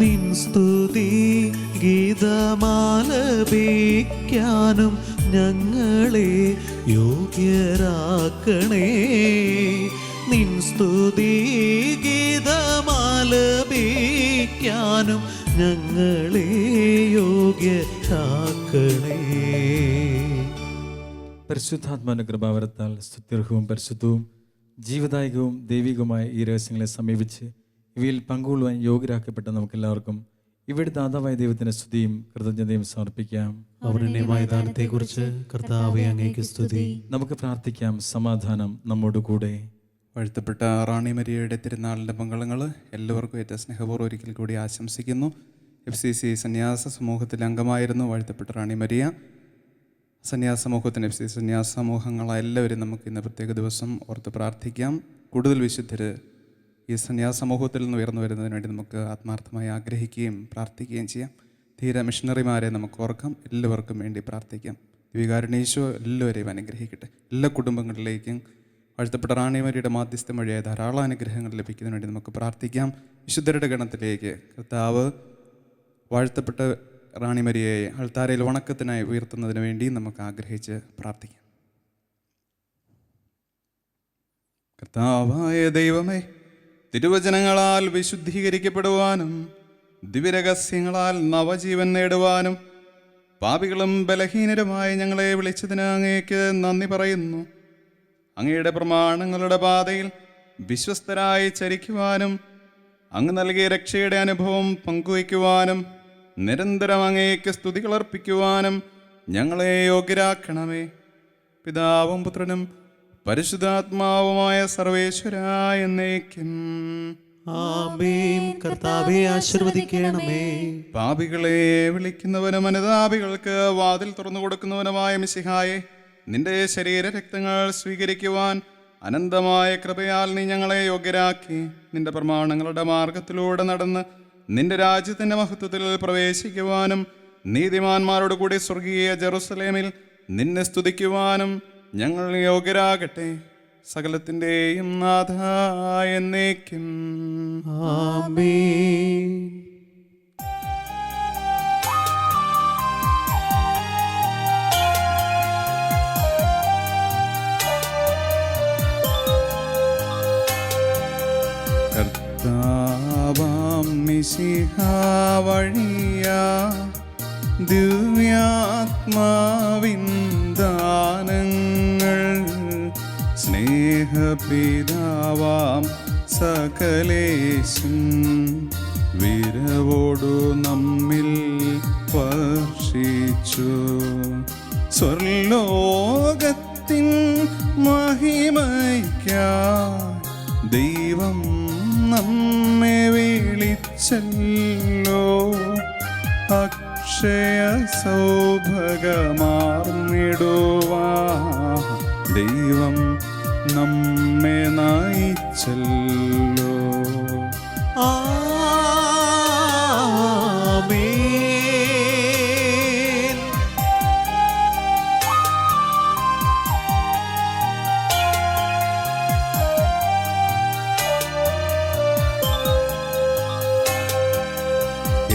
നിൻ സ്തുതി ഗീതമാലപിക്കാനും ഞങ്ങളെ യോഗ്യരാക്കണേ. നിൻ സ്തുതി ഗീതമാലപിക്കാനും സ്തുതിക്കാനും ഞങ്ങളെ യോഗ്യരാക്കണേ. പരിശുദ്ധാത്മാവിന്റെ കൃപാവരത്താൽ സ്തുത്യർഹവും പരിശുദ്ധവും ജീവദായകവും ദൈവികവുമായ ഈ രഹസ്യങ്ങളെ സമീപിച്ച് ഇവയിൽ പങ്കുകൊള്ളുവാൻ യോഗ്യരാക്കപ്പെട്ട നമുക്കെല്ലാവർക്കും ഇവിടെ ദാതാവായ ദൈവത്തിന് സ്തുതിയും കൃതജ്ഞതയും സമർപ്പിക്കാം. അവരുടെ മൈതാനത്തെക്കുറിച്ച് കർത്താവേ അങ്ങേക്ക് സ്തുതി. നമുക്ക് പ്രാർത്ഥിക്കാം. സമാധാനം നമ്മോടുകൂടെ. വാഴ്ത്തപ്പെട്ട റാണി മരിയയുടെ തിരുനാളിൻ്റെ മംഗളങ്ങൾ എല്ലാവർക്കും ഏറ്റവും സ്നേഹപൂർവ്വം ഒരിക്കൽ കൂടി ആശംസിക്കുന്നു. FCC സന്യാസ സമൂഹത്തിലെ അംഗമായിരുന്നു വാഴ്ത്തപ്പെട്ട റാണി മരിയ. സന്യാസ സമൂഹത്തിന് FCC സന്യാസ സമൂഹങ്ങളെല്ലാവരും നമുക്ക് ഇന്ന് പ്രത്യേക ദിവസം ഓർത്ത് പ്രാർത്ഥിക്കാം. കൂടുതൽ വിശുദ്ധർ ഈ സന്യാസ സമൂഹത്തിൽ നിന്ന് ഉയർന്നു വരുന്നതിന് വേണ്ടി നമുക്ക് ആത്മാർത്ഥമായി ആഗ്രഹിക്കുകയും പ്രാർത്ഥിക്കുകയും ചെയ്യാം. ധീര മിഷണറിമാരെ നമുക്ക് ഓർക്കാം. എല്ലാവർക്കും വേണ്ടി പ്രാർത്ഥിക്കാം. ദിവികാരുണ്യേശോ എല്ലാവരെയും അനുഗ്രഹിക്കട്ടെ. എല്ലാ കുടുംബങ്ങളിലേക്കും വാഴ്ത്തപ്പെട്ട റാണിമരിയുടെ മാധ്യസ്ഥം വഴിയായ ധാരാളം അനുഗ്രഹങ്ങൾ ലഭിക്കുന്നതിന് വേണ്ടി നമുക്ക് പ്രാർത്ഥിക്കാം. വിശുദ്ധരുടെ ഗണത്തിലേക്ക് കർത്താവ് വാഴ്ത്തപ്പെട്ട റാണിമരിയെ അൾത്താരയിൽ വണക്കത്തിനായി ഉയർത്തുന്നതിന് വേണ്ടി നമുക്ക് ആഗ്രഹിച്ച് പ്രാർത്ഥിക്കാം. കർത്താവായ ദൈവമേ, തിരുവചനങ്ങളാൽ വിശുദ്ധീകരിക്കപ്പെടുവാനും ദിവ്യരഹസ്യങ്ങളാൽ നവജീവൻ നേടുവാനും പാപികളും ബലഹീനരുമായ ഞങ്ങളെ വിളിച്ചതിന് അങ്ങേക്ക് നന്ദി പറയുന്നു. അങ്ങയുടെ പ്രമാണങ്ങളുടെ പാതയിൽ വിശ്വസ്തരായി ചരിക്കുവാനും അങ്ങ് നൽകിയ രക്ഷയുടെ അനുഭവം പങ്കുവയ്ക്കുവാനും നിരന്തരം അങ്ങേക്ക് സ്തുതികളർപ്പിക്കുവാനും ഞങ്ങളെ യോഗ്യരാക്കണമേ. പിതാവും പുത്രനും പരിശുദ്ധാത്മാവുമായ സർവേശ്വരായ എന്നേക്കും ആമേൻ. കർത്താവേ ആശീർവദിക്കണമേ. പാപികളെ വിളിക്കുന്നവനും അനുതാപികൾക്ക് വാതിൽ തുറന്നു കൊടുക്കുന്നവനുമായ മിശിഹായെ, നിന്റെ ശരീര രക്തങ്ങൾ സ്വീകരിക്കുവാൻ അനന്തമായ കൃപയാൽ നീ ഞങ്ങളെ യോഗ്യരാക്കി നിന്റെ പ്രമാണങ്ങളുടെ മാർഗത്തിലൂടെ നടന്ന് നിന്റെ രാജ്യത്തിന്റെ മഹത്വത്തിൽ പ്രവേശിക്കുവാനും നീതിമാന്മാരോട് കൂടി സ്വർഗീയ ജെറുസലേമിൽ നിന്നെ സ്തുതിക്കുവാനും ഞങ്ങൾ യോഗ്യരാകട്ടെ. സകലത്തിൻ്റെയും നാഥ എന്നേക്കും ആമേൻ. കർത്താവാം മിശിഹാ വഴിയാ ദിവ്യാത്മാവിൻ ദാനങ്ങൾ സ്നേഹപിതാവാം സകലേശൻ വിരവോടു നമ്മിൽ വർഷിച്ചു. സ്വർലോകത്തിൻ മഹിമയ്ക്കായി ദൈവം നമ്മെ വിളിച്ചല്ലോ. അക്ഷയ സൗഭഗമാർന്നിടുവാ ദൈവം നമ്മെ നയിച്ചല്ലോ. ആമേൻ.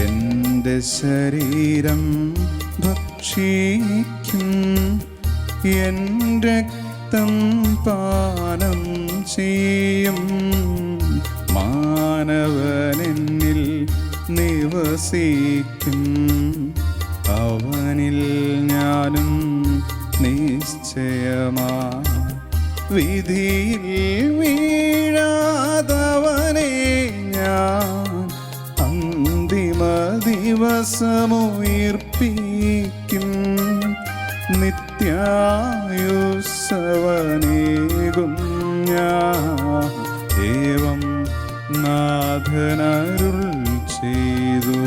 എൻ്റെ ശരീരം ഭക്ഷിക്കും എൻ്റെ രക്തം പാനം ചെയ്യും മാനവനെന്നിൽ നിവസിക്കും. അവനിൽ ഞാനും നിശ്ചയമാ വിധിയിൽ വീഴാതവനെ ഞാൻ അന്തിമ ദിവസമുയിർപ്പിക്കും. നിത്യായുസ്സവനേകും ഞാൻ ഏവം നാഥനരുൾ ചെയ്തു.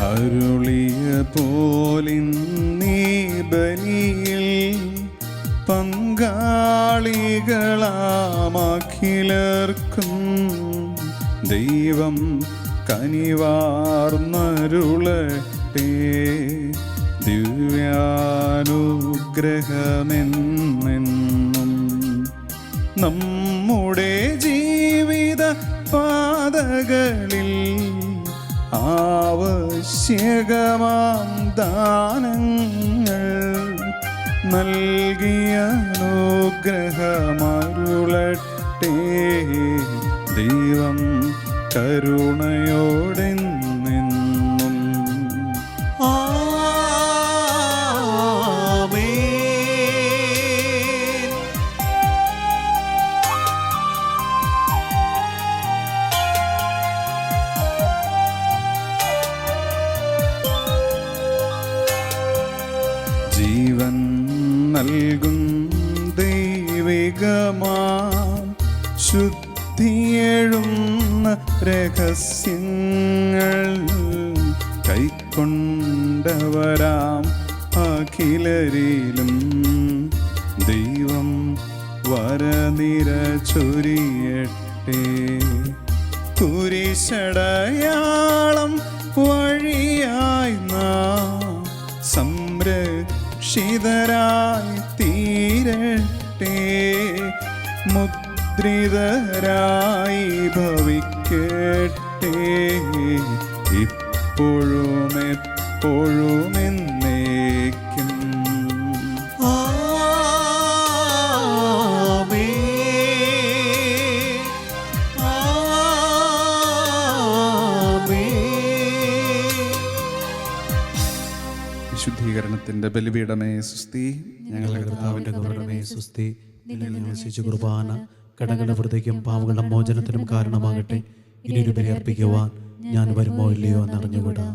അരുളിയ പോലിന്നീ ബലിയിൽ പങ്കാളികളാമഖിലർക്കും ദൈവം കനിവാർന്നരുളട്ടെ. ദിവ്യാനുഗ്രഹമെന്നെന്നും നമ്മുടെ ജീവിത പാതകളിൽ ആവശ്യകമാം ദാനങ്ങൾ നൽകിയ അനുഗ്രഹമരുളട്ടെ. ദൈവം കരുണയോടെന്നെന്നും. ആമേൻ. ജീവൻ നൽകും ദൈവികമാം ശുദ്ധിയെഴുന്ന രഹസ്യങ്ങൾ കൈക്കൊണ്ടവരാം അഖിലരിലും ദൈവം വരനിര ചൊരിയട്ടെ. കുരിശടയാളം വഴിയായി നാം സംരക്ഷിതരായി തീരട്ടെ. മുദ്രിതരായി ഭവിക്കട്ടെ. ഇപ്പോഴും എപ്പോഴും എന്നേക്കും. ആമേൻ. ആമേൻ. വിശുദ്ധീകരണത്തിൻ്റെ ബലിപീഠമേ സുസ്തി. ഞങ്ങളുടെ കർത്താവിന്റെ ഗൗരവമേ സുസ്തി. നിന്നിൽ നിവസിച്ച കുർബാന കടങ്ങളുടെ വൃത്തിക്കും പാവങ്ങളുടെ മോചനത്തിനും കാരണമാകട്ടെ. ഇനിയൊരു ബലി അർപ്പിക്കുവാൻ ഞാൻ വരുമോ ഇല്ലയോ എന്നറിഞ്ഞുകൂടാ.